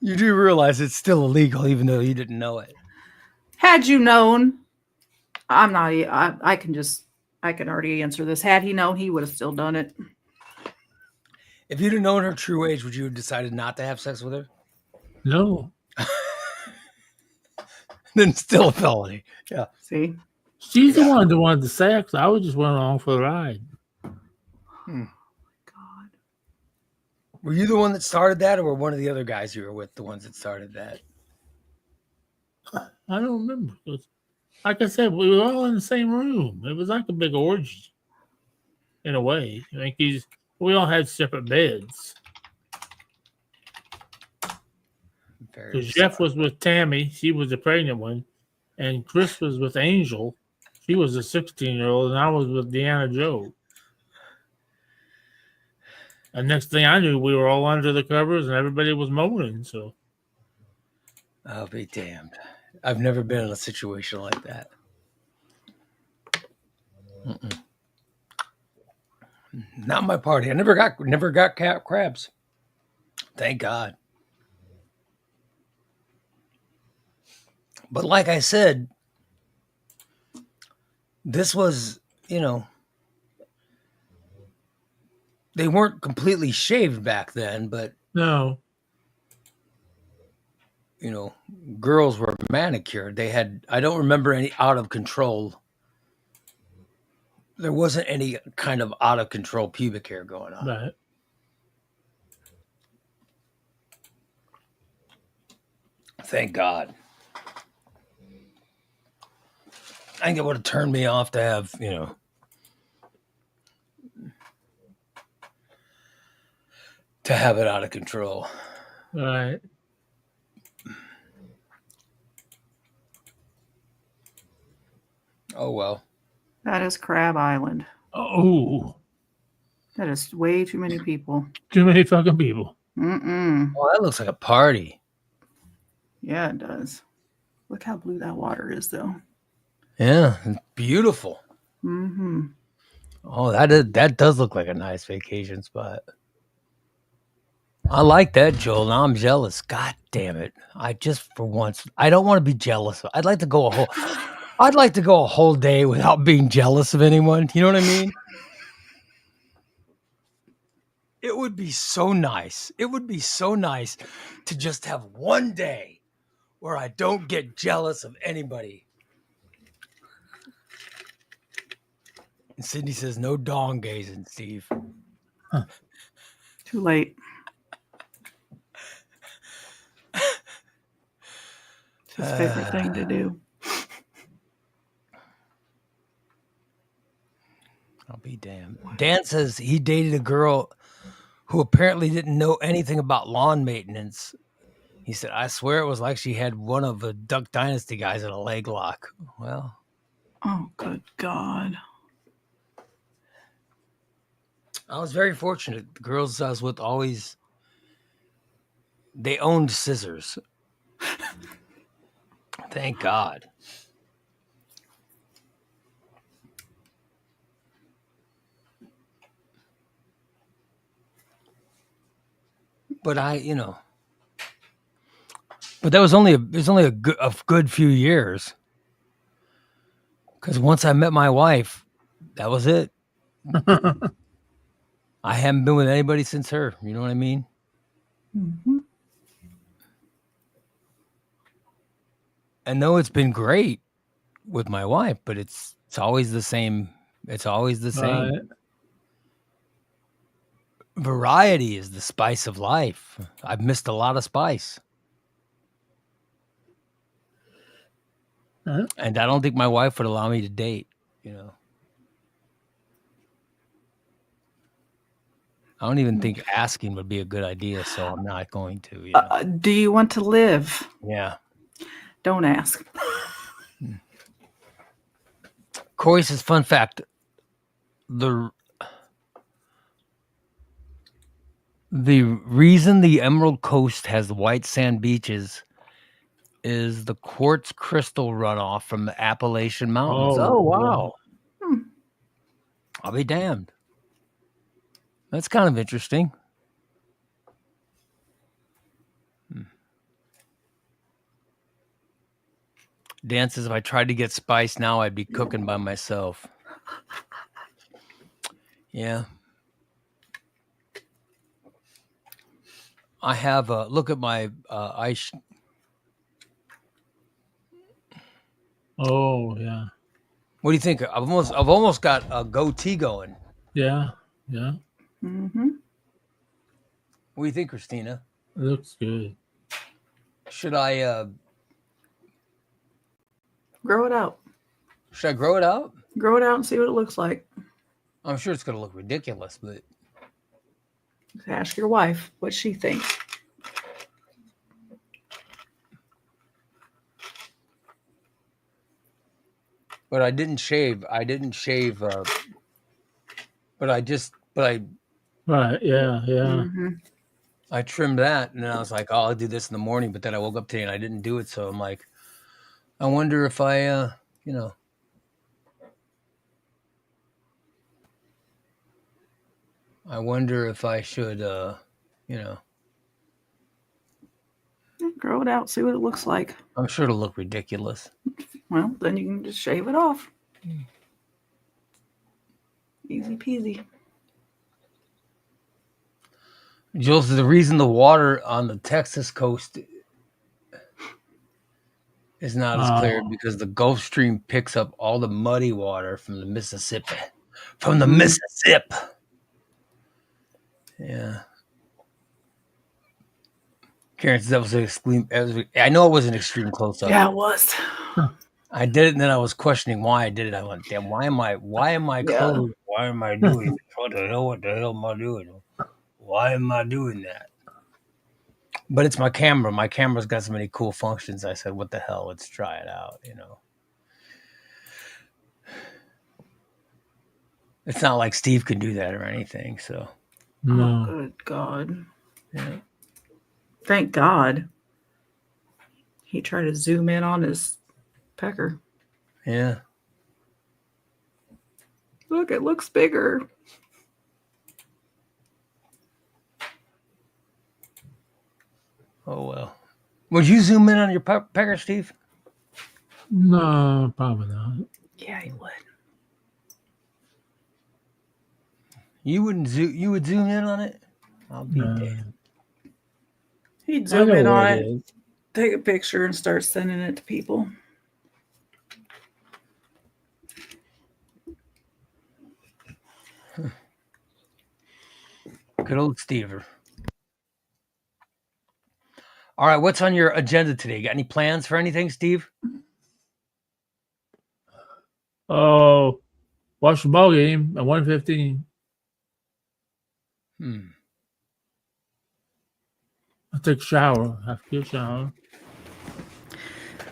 You do realize it's still illegal, even though you didn't know it. Had you known, I'm not. I can already answer this. Had he known, he would have still done it. If you'd have known her true age, would you have decided not to have sex with her? No. Then still a felony. Yeah. See? She's the one that wanted the sex. I was just went along for the ride. God. Were you the one that started that, or were one of the other guys you were with the ones that started that? I don't remember. Like I said, we were all in the same room. It was like a big orgy, in a way. Like we all had separate beds. Very Because bizarre. Jeff was with Tammy, she was the pregnant one, and Chris was with Angel, she was a 16-year-old, and I was with Deanna Joe. And next thing I knew, we were all under the covers, and everybody was moaning. So I'll be damned. I've never been in a situation like that. Mm-mm. Not my party. I never got crabs. Thank God. But like I said, this was, they weren't completely shaved back then, but no, girls were manicured. I don't remember any out of control. There wasn't any kind of out of control pubic hair going on. right. Thank God. I think it would have turned me off to have, to have it out of control. Right. Oh, well. That is Crab Island. Oh, That is way too many people. too many fucking people. Mm-mm. Oh, that looks like a party. Yeah, it does. Look how blue that water is, though. Yeah, it's beautiful. Mm-hmm. Oh, that does look like a nice vacation spot. I like that, Joel. Now I'm jealous. God damn it! For once, I don't want to be jealous. I'd like to go a whole day without being jealous of anyone. You know what I mean? It would be so nice. It would be so nice to just have one day where I don't get jealous of anybody. And Sydney says, no dong gazing, Steve. Huh. Too late. It's his favorite thing to do. I'll be damned. Dan says he dated a girl who apparently didn't know anything about lawn maintenance. He said, I swear it was like she had one of the Duck Dynasty guys in a leg lock. Well. Oh, good God. I was very fortunate. The girls I was with they owned scissors. Thank God. But but that was only a good few years. Because once I met my wife, that was it. I haven't been with anybody since her. You know what I mean? Mm-hmm. And though it's been great with my wife, but it's always the same. It's always the same. Right. Variety is the spice of life. I've missed a lot of spice. Huh? And I don't think my wife would allow me to date, I don't even think asking would be a good idea, so I'm not going to. Do you want to live? Yeah. Don't ask. Corey says, fun fact, the reason the Emerald Coast has white sand beaches is the quartz crystal runoff from the Appalachian Mountains. Oh, wow. I'll be damned. That's kind of interesting. Dan says, if I tried to get spice now, I'd be cooking by myself. Yeah. I have a look at my ice. Oh, yeah. What do you think? I've almost got a goatee going. Yeah. Yeah. Mm-hmm. What do you think, Christina? It looks good. Should I Grow it out. should I grow it out? Grow it out and see what it looks like. I'm sure it's going to look ridiculous, but Ask your wife what she thinks. but I didn't shave. But I Right. Yeah. Yeah. I trimmed that, and then I was like, oh, I'll do this in the morning. But then I woke up today and I didn't do it. So I'm like, I wonder if I, I wonder if I should, grow it out, see what it looks like. I'm sure it'll look ridiculous. Well, then you can just shave it off. Easy peasy. Jules, the reason the water on the Texas coast is not as clear because the Gulf Stream picks up all the muddy water from the Mississippi. Mississippi. Yeah. Karen says that was an extreme. I know it was an extreme close up. Yeah, it was. I did it, and then I was questioning why I did it. I went, damn, why am I closed? Why am I doing it? What the hell am I doing? Why am I doing that? But it's my camera. My camera's got so many cool functions. I said, what the hell? Let's try it out, It's not like Steve can do that or anything, so. No. Oh, good God. Yeah. Thank God. He tried to zoom in on his pecker. Yeah. Look, it looks bigger. Oh, well. Would you zoom in on your pecker, Steve? No, probably not. Yeah, he would. You wouldn't zoom. You would zoom in on it. I'll be damned. He'd zoom in on it, take a picture, and start sending it to people. Good old Steve. All right, what's on your agenda today? Got any plans for anything, Steve? Oh, watch the ball game at 1:15. I'll take a shower. I have to get a shower.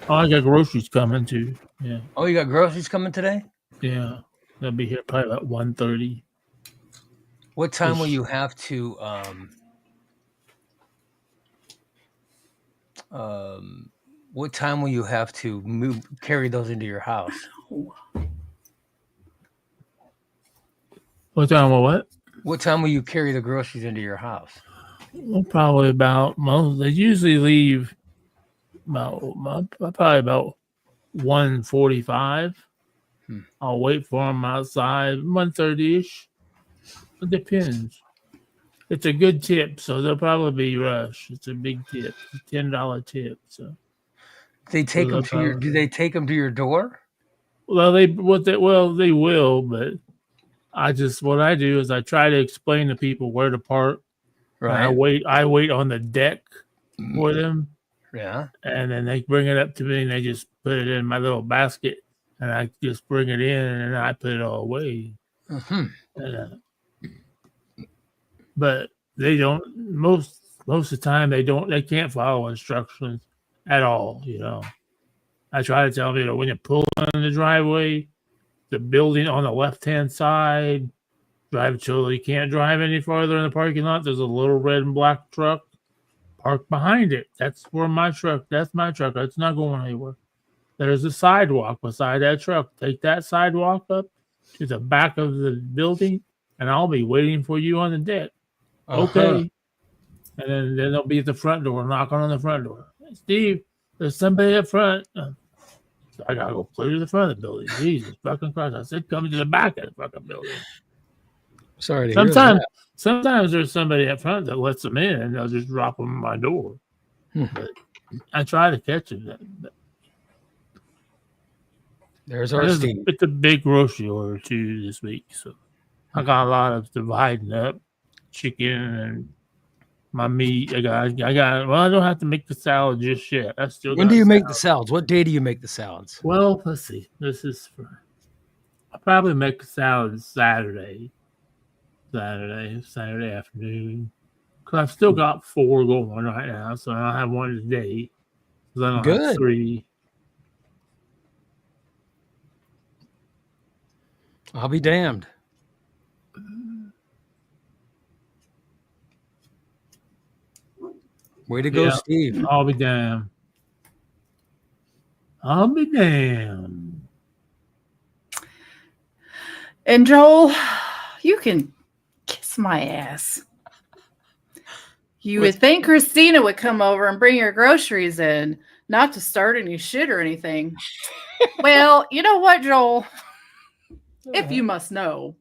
Oh, I got groceries coming too. Yeah. Oh, you got groceries coming today? Yeah. They'll be here probably about 1:30. What time will you have to what time will you have to carry those into your house? What time will what? What time will you carry the groceries into your house? Well, probably about they usually leave probably about 1:45. I'll wait for them outside 1:30ish. It depends. It's a good tip, so they'll probably be rushed. It's a big tip, $10 tip. So they take them to your. Do they take them to your door? Well, they will, but what I do is I try to explain to people where to park. Right. I wait on the deck for them. Yeah. And then they bring it up to me and they just put it in my little basket and I just bring it in and I put it all away. And, but they don't most of the time they can't follow instructions at all, I try to tell them, when you pull in the driveway, the building on the left-hand side, drive till you can't drive any farther in the parking lot. There's a little red and black truck. Park behind it. That's my truck. It's not going anywhere. There's a sidewalk beside that truck. Take that sidewalk up to the back of the building, and I'll be waiting for you on the deck. Okay. And then they'll be at the front door, knocking on the front door. Hey, Steve, there's somebody up front. So I gotta go clear to the front of the building. Jesus fucking Christ! I said, come to the back of the fucking building. Sorry to hear that. Sometimes there's somebody up front that lets them in, and they'll just drop them at my door. But I try to catch them. There's our Steve. It's a big grocery order too this week, so I got a lot of dividing up chicken and my meat. I got. Well, I don't have to make the salad just yet. When do you make the salads? What day do you make the salads? Well, let's see. I'll probably make the salad Saturday afternoon. Because I've still got 4 going right now, so I'll have one today. Then I'll have 3. I'll be damned. Way to go, Yeah. Steve. I'll be damned. I'll be damned. And Joel, you can kiss my ass. You would think Christina would come over and bring your groceries in, not to start any shit or anything. Well, you know what, Joel? If you must know,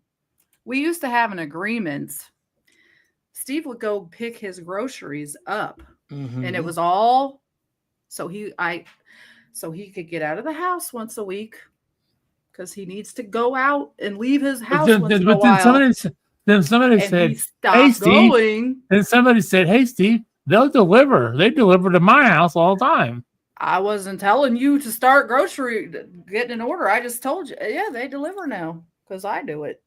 we used to have an agreement. Steve would go pick his groceries up, and it was all so he could get out of the house once a week, because he needs to go out and leave his house once in a while. Then somebody said, he stopped going. And somebody said, "Hey, Steve, they'll deliver. They deliver to my house all the time." I wasn't telling you to start getting an order. I just told you, yeah, they deliver now because I do it.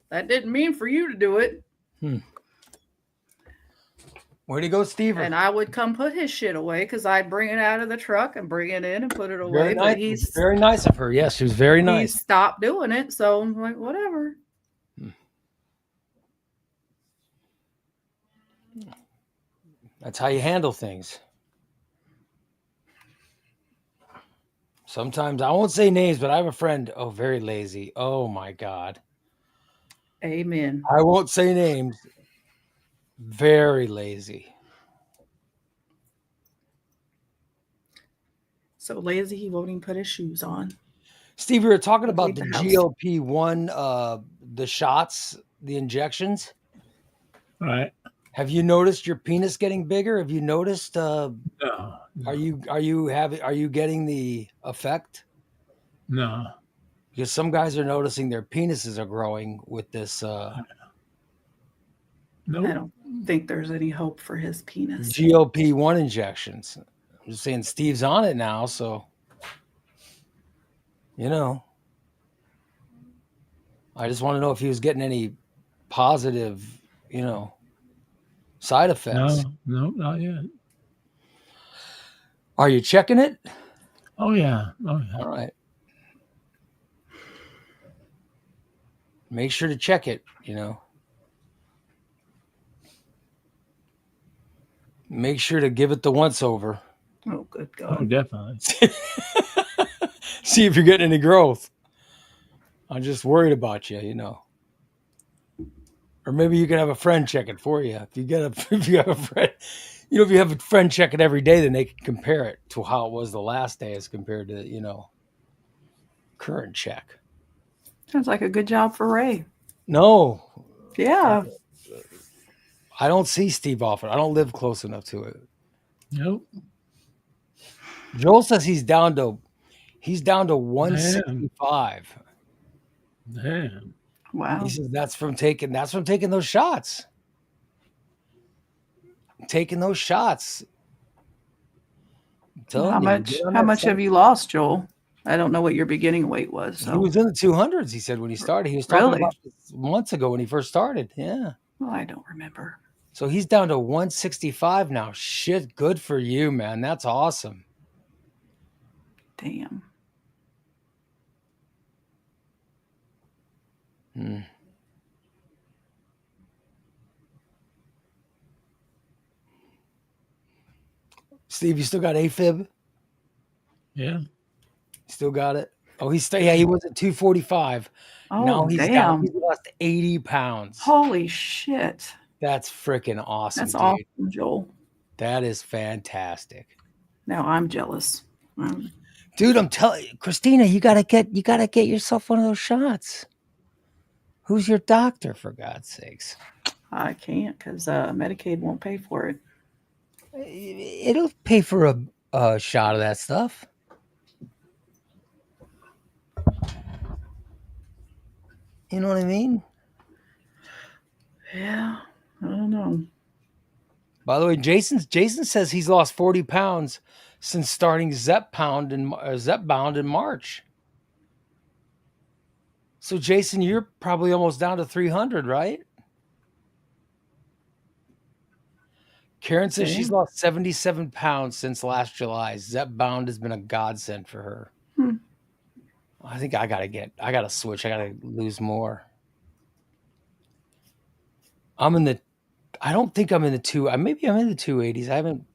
That didn't mean for you to do it. Way to go, Steve. And I would come put his shit away because I'd bring it out of the truck and bring it in and put it away. But he's very nice of her. Yes, she was very nice. He stopped doing it, so I'm like, whatever. That's how you handle things. Sometimes, I won't say names, but I have a friend, very lazy. Oh my God. Amen. I won't say names. Very lazy. So lazy, he won't even put his shoes on. Steve, we were talking about the GLP-1, the shots, the injections. Right. Have you noticed your penis getting bigger? Have you noticed? No. Are you getting the effect? No. Because some guys are noticing their penises are growing with this. Nope. I don't think there's any hope for his penis. GLP-1 injections. I'm just saying, Steve's on it now, so I just want to know if he was getting any positive, side effects. No, not yet. Are you checking it? Oh yeah. All right. Make sure to check it, Make sure to give it the once over. Oh, good God. Oh, definitely. See if you're getting any growth. I'm just worried about you, Or maybe you can have a friend check it for you. If you have a friend, if you have a friend check it every day, then they can compare it to how it was the last day as compared to, current check. Sounds like a good job for Ray. No. Yeah. I don't see Steve often. I don't live close enough to it. Nope. Joel says he's down to 165. Damn. Wow. He says that's from taking those shots. Taking those shots. How much have you lost, Joel? I don't know what your beginning weight was. So. He was in the 200s, he said, when he started. He was talking about this months ago when he first started. Yeah. Well, I don't remember. So he's down to 165 now. Shit, good for you, man. That's awesome. Damn. Steve, you still got AFib? Yeah. Still got it? Oh, he was at 245. Oh, now he's damn. down. He's lost 80 pounds. Holy shit. That's freaking awesome. That's awesome, Joel. That is fantastic. Now I'm jealous. Dude, I'm telling you, Christina, you gotta get yourself one of those shots. Who's your doctor, for God's sakes? I can't because Medicaid won't pay for it. It'll pay for a shot of that stuff. You know what I mean? Yeah, I don't know. By the way, Jason says he's lost 40 pounds since starting Zepbound in March. So, Jason, you're probably almost down to 300, right? Karen says she's lost 77 pounds since last July. Zepbound has been a godsend for her. I think I gotta switch. I gotta lose more. I don't think I'm in the two. Maybe I'm in the 280s. I haven't.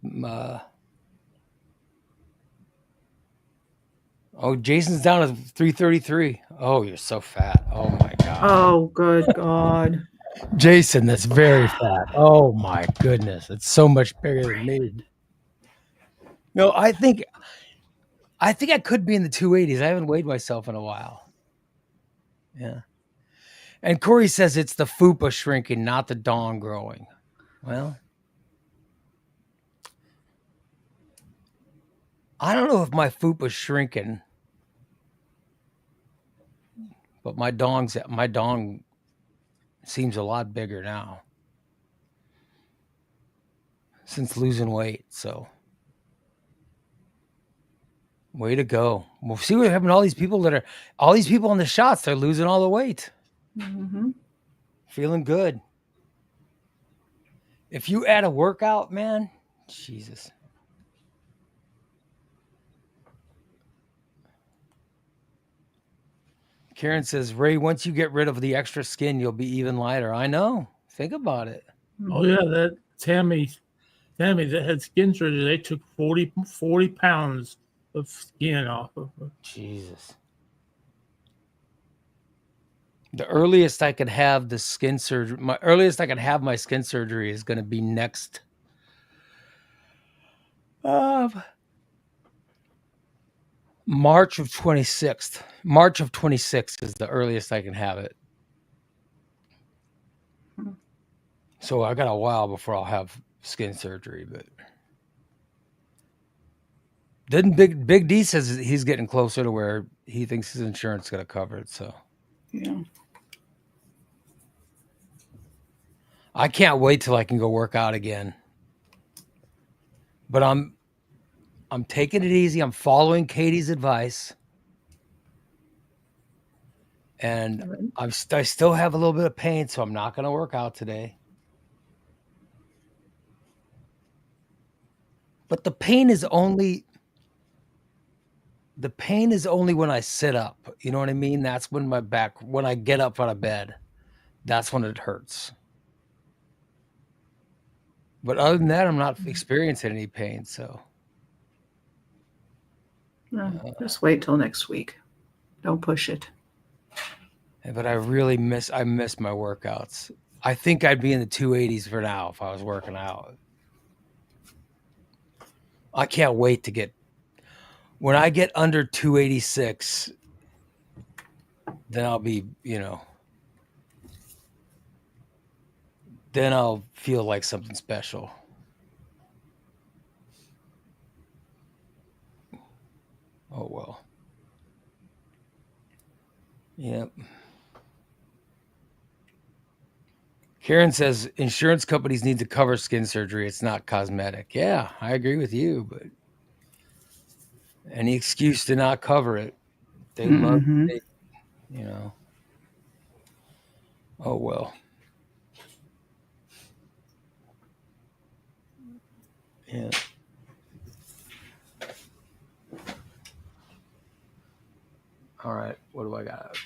Oh, Jason's down to 333. Oh, you're so fat. Oh my god. Oh, good God. Jason, that's very fat. Oh my goodness. It's so much bigger than me. No, I think I could be in the 280s. I haven't weighed myself in a while. Yeah. And Corey says it's the fupa shrinking, not the dong growing. Well, I don't know if my fupa's shrinking, but my dong seems a lot bigger now since losing weight. So, way to go. We'll see what happened to all these people on the shots. They're losing all the weight. Mm-hmm. Feeling good. If you add a workout, man, Jesus. Karen says, Ray, once you get rid of the extra skin, you'll be even lighter. I know. Think about it. Oh yeah, that Tammy that had skin surgery. They took 40 pounds of skin off of her. Jesus. The earliest I could have the skin surgery, my skin surgery is going to be next. March of 26th. March of 26th is the earliest I can have it. So I got a while before I'll have skin surgery, but didn't Big D says he's getting closer to where he thinks his insurance is going to cover it. So yeah, I can't wait till I can go work out again. But I'm taking it easy. I'm following Katie's advice. And I still have a little bit of pain, so I'm not going to work out today. But the pain is only when I sit up. You know what I mean? That's when when I get up out of bed, that's when it hurts. But other than that, I'm not experiencing any pain. So just wait till next week. Don't push it. But I miss my workouts. I think I'd be in the 280s for now if I was working out. I can't wait to when I get under 286, then I'll be, then I'll feel like something special. Oh, well. Yep. Karen says insurance companies need to cover skin surgery. It's not cosmetic. Yeah, I agree with you, but any excuse to not cover it, they love it, Oh, well. Yeah. All right. What do I got?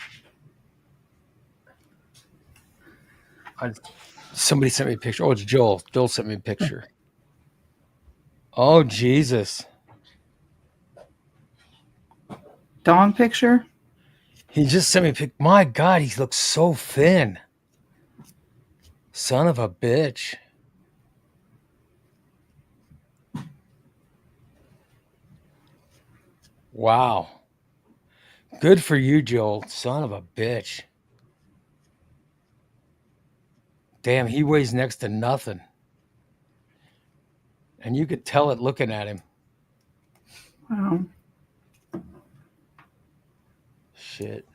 Somebody sent me a picture. Oh, it's Joel. Joel sent me a picture. Oh, Jesus. Dong picture? He just sent me a picture. My God, he looks so thin. Son of a bitch. Wow. Good for you, Joel. Son of a bitch. Damn, he weighs next to nothing. And you could tell it looking at him. Wow. Shit.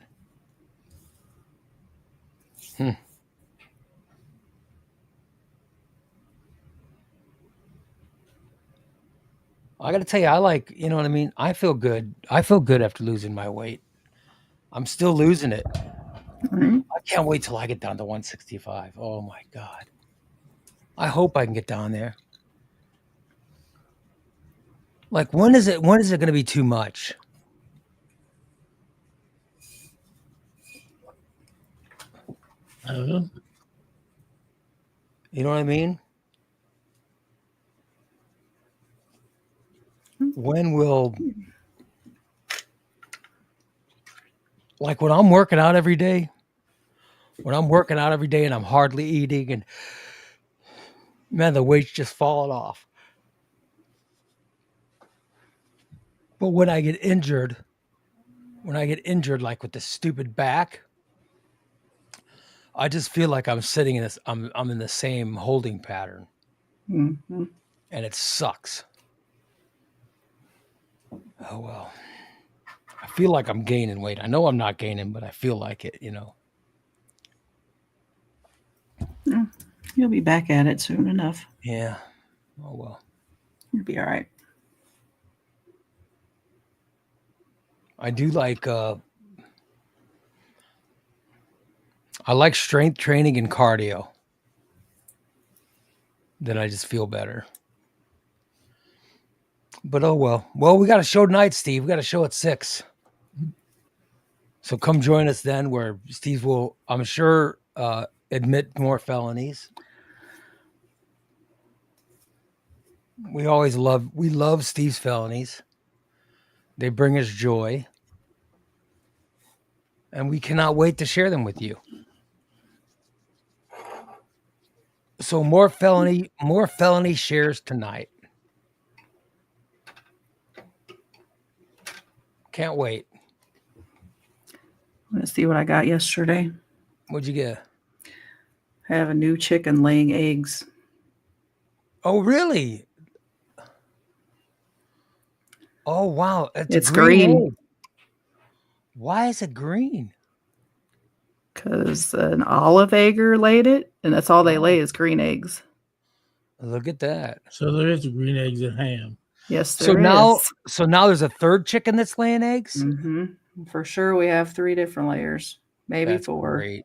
I got to tell you, you know what I mean? I feel good. I feel good after losing my weight. I'm still losing it. Mm-hmm. I can't wait till I get down to 165. Oh my God. I hope I can get down there. Like, when is it going to be too much? Uh, You know what I mean? When will, like when I'm working out every day, and I'm hardly eating, and man, the weight's just falling off. But when I get injured, like with this stupid back, I just feel like I'm sitting in this, I'm in the same holding pattern, Mhm. and it sucks. Oh well. I feel like I'm gaining weight. I know I'm not gaining, but I feel like it, You'll be back at it soon enough. Yeah. Oh well. You'll be all right. I do like I like strength training and cardio. Then I just feel better. But oh well. Well, we got a show tonight, Steve. We got a show at 6. So come join us then, where Steve will, I'm sure, admit more felonies. We love Steve's felonies. They bring us joy. And we cannot wait to share them with you. So more felony shares tonight. Can't wait. Let's see what I got yesterday. What'd you get? I have a new chicken laying eggs. Oh, really? Oh, wow. It's green. Egg. Why is it green? Because an olive egger laid it, and that's all they lay is green eggs. Look at that. So there is green eggs and ham. Yes, there is. So now there's a third chicken that's laying eggs? Mm-hmm. For sure, we have 3 different layers, maybe That's 4. Great.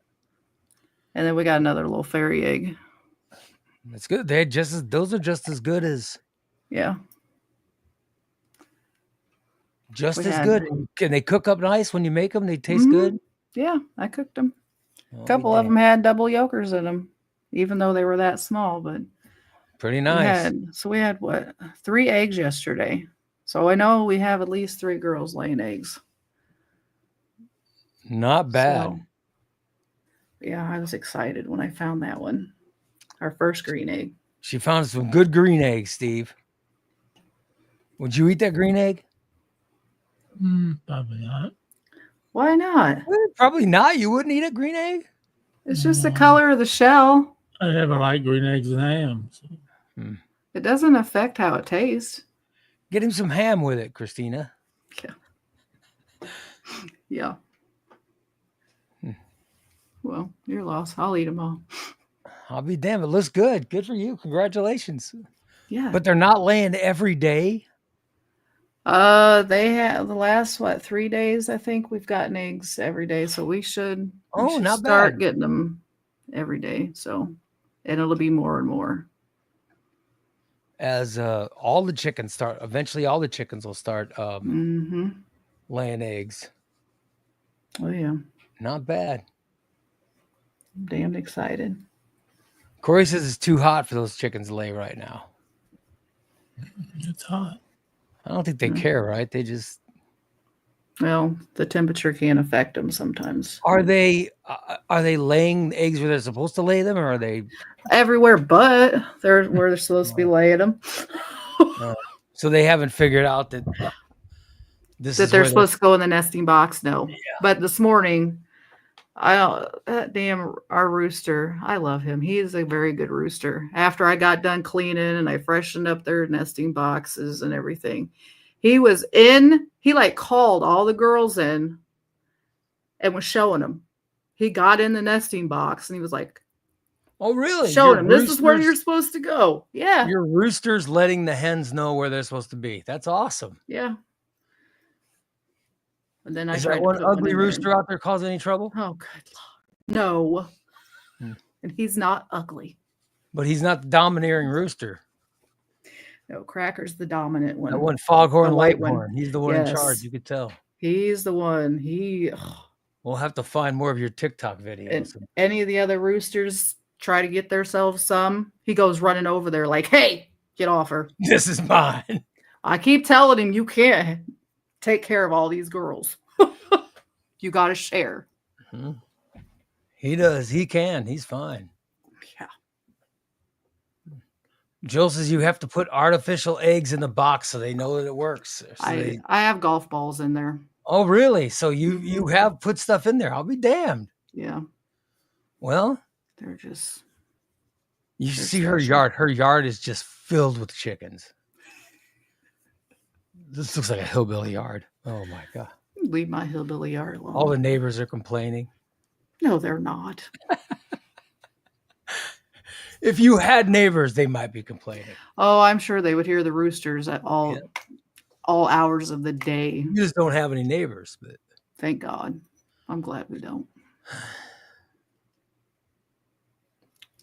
And then we got another little fairy egg. That's good. Those are just as good as. Yeah. Just as good. Can they cook up nice when you make them? They taste good? Yeah, I cooked them. A couple of them had double yolkers in them, even though they were that small, but pretty nice. We had what, 3 eggs yesterday. So I know we have at least 3 girls laying eggs. Not bad. So, yeah, I was excited when I found that one. Our first green egg. She found some good green eggs, Steve. Would you eat that green egg? Probably not. Why not? Probably not. You wouldn't eat a green egg? It's just the color of the shell. I never like green eggs and ham. So. It doesn't affect how it tastes. Get him some ham with it, Christina. Yeah. Well, you're lost. I'll eat them all. I'll be damned. It looks good. Good for you. Congratulations. Yeah. But they're not laying every day? They have the last 3 days. I think we've gotten eggs every day, so we should. Not start bad. Getting them every day. So, and it'll be more and more as all the chickens start. Eventually, all the chickens will start laying eggs. Oh yeah, not bad. I'm damn excited. Corey says it's too hot for those chickens to lay right now. It's hot. I don't think they care, right? They just. Well, the temperature can affect them sometimes. Are they laying eggs where they're supposed to lay them, or are they everywhere but where they're supposed to be laying them? So they haven't figured out that they're supposed to go in the nesting box. No, but this morning, our rooster. I love him. He is a very good rooster. After I got done cleaning and I freshened up their nesting boxes and everything, he was in. He called all the girls in and was showing them. He got in the nesting box and he was like, "Oh, really?" Showing them, this is where you're supposed to go. Yeah. Your rooster's letting the hens know where they're supposed to be. That's awesome. Yeah. And then is that one ugly rooster out there causing any trouble? Oh, good Lord. No. And he's not ugly. But he's not the domineering rooster. No, Cracker's the dominant one. That one, Foghorn Leghorn. He's the one in charge. You could tell. He's the one. We'll have to find more of your TikTok And videos. any of the other roosters try to get themselves some, he goes running over there like, hey, get off her. This is mine. I keep telling him you can't take care of all these girls. You got to share. Mm-hmm. He does. He can. He's fine. Yeah. Joel says you have to put artificial eggs in the box so they know that it works. So I have golf balls in there. Oh, really? So you have put stuff in there. I'll be damned. Yeah. Well, they're just. You see her yard. Her yard is just filled with chickens. This looks like a hillbilly yard. Oh my God. Leave my hillbilly yard alone. All the neighbors are complaining. No, they're not. If you had neighbors, they might be complaining. Oh, I'm sure they would hear the roosters at all hours of the day. You just don't have any neighbors, but thank God. I'm glad we don't.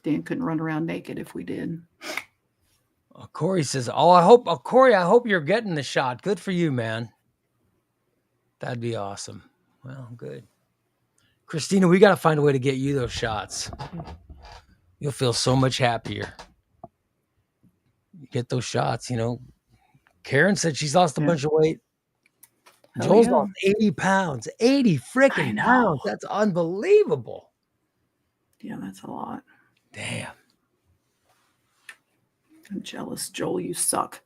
Dan couldn't run around naked if we did. Corey says, Corey, I hope you're getting the shot. Good for you, man. That'd be awesome. Well, good. Christina, we got to find a way to get you those shots. You'll feel so much happier. You get those shots, Karen said she's lost a bunch of weight. Joel's lost 80 pounds. 80 freaking pounds. That's unbelievable. Yeah, that's a lot. Damn. I'm jealous. Joel, you suck.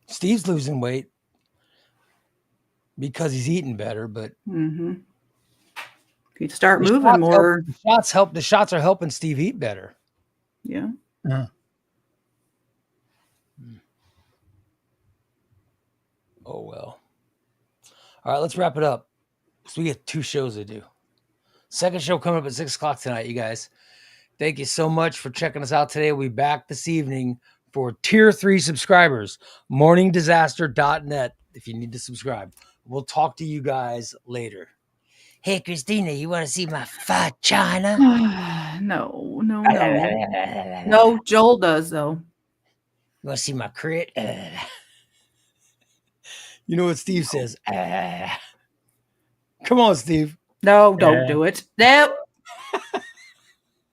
Steve's losing weight because he's eating better, but if you start moving more, the shots are helping Steve eat better. Yeah. Oh well. All right, let's wrap it up. So we get 2 shows to do. Second show coming up at 6:00 tonight, you guys. Thank you so much for checking us out today. We'll be back this evening for Tier 3 subscribers, morningdisaster.net, if you need to subscribe. We'll talk to you guys later. Hey, Christina, you want to see my vagina? No. No, Joel does, though. You want to see my crit? You know what Steve says? Come on, Steve. No, don't do it. No.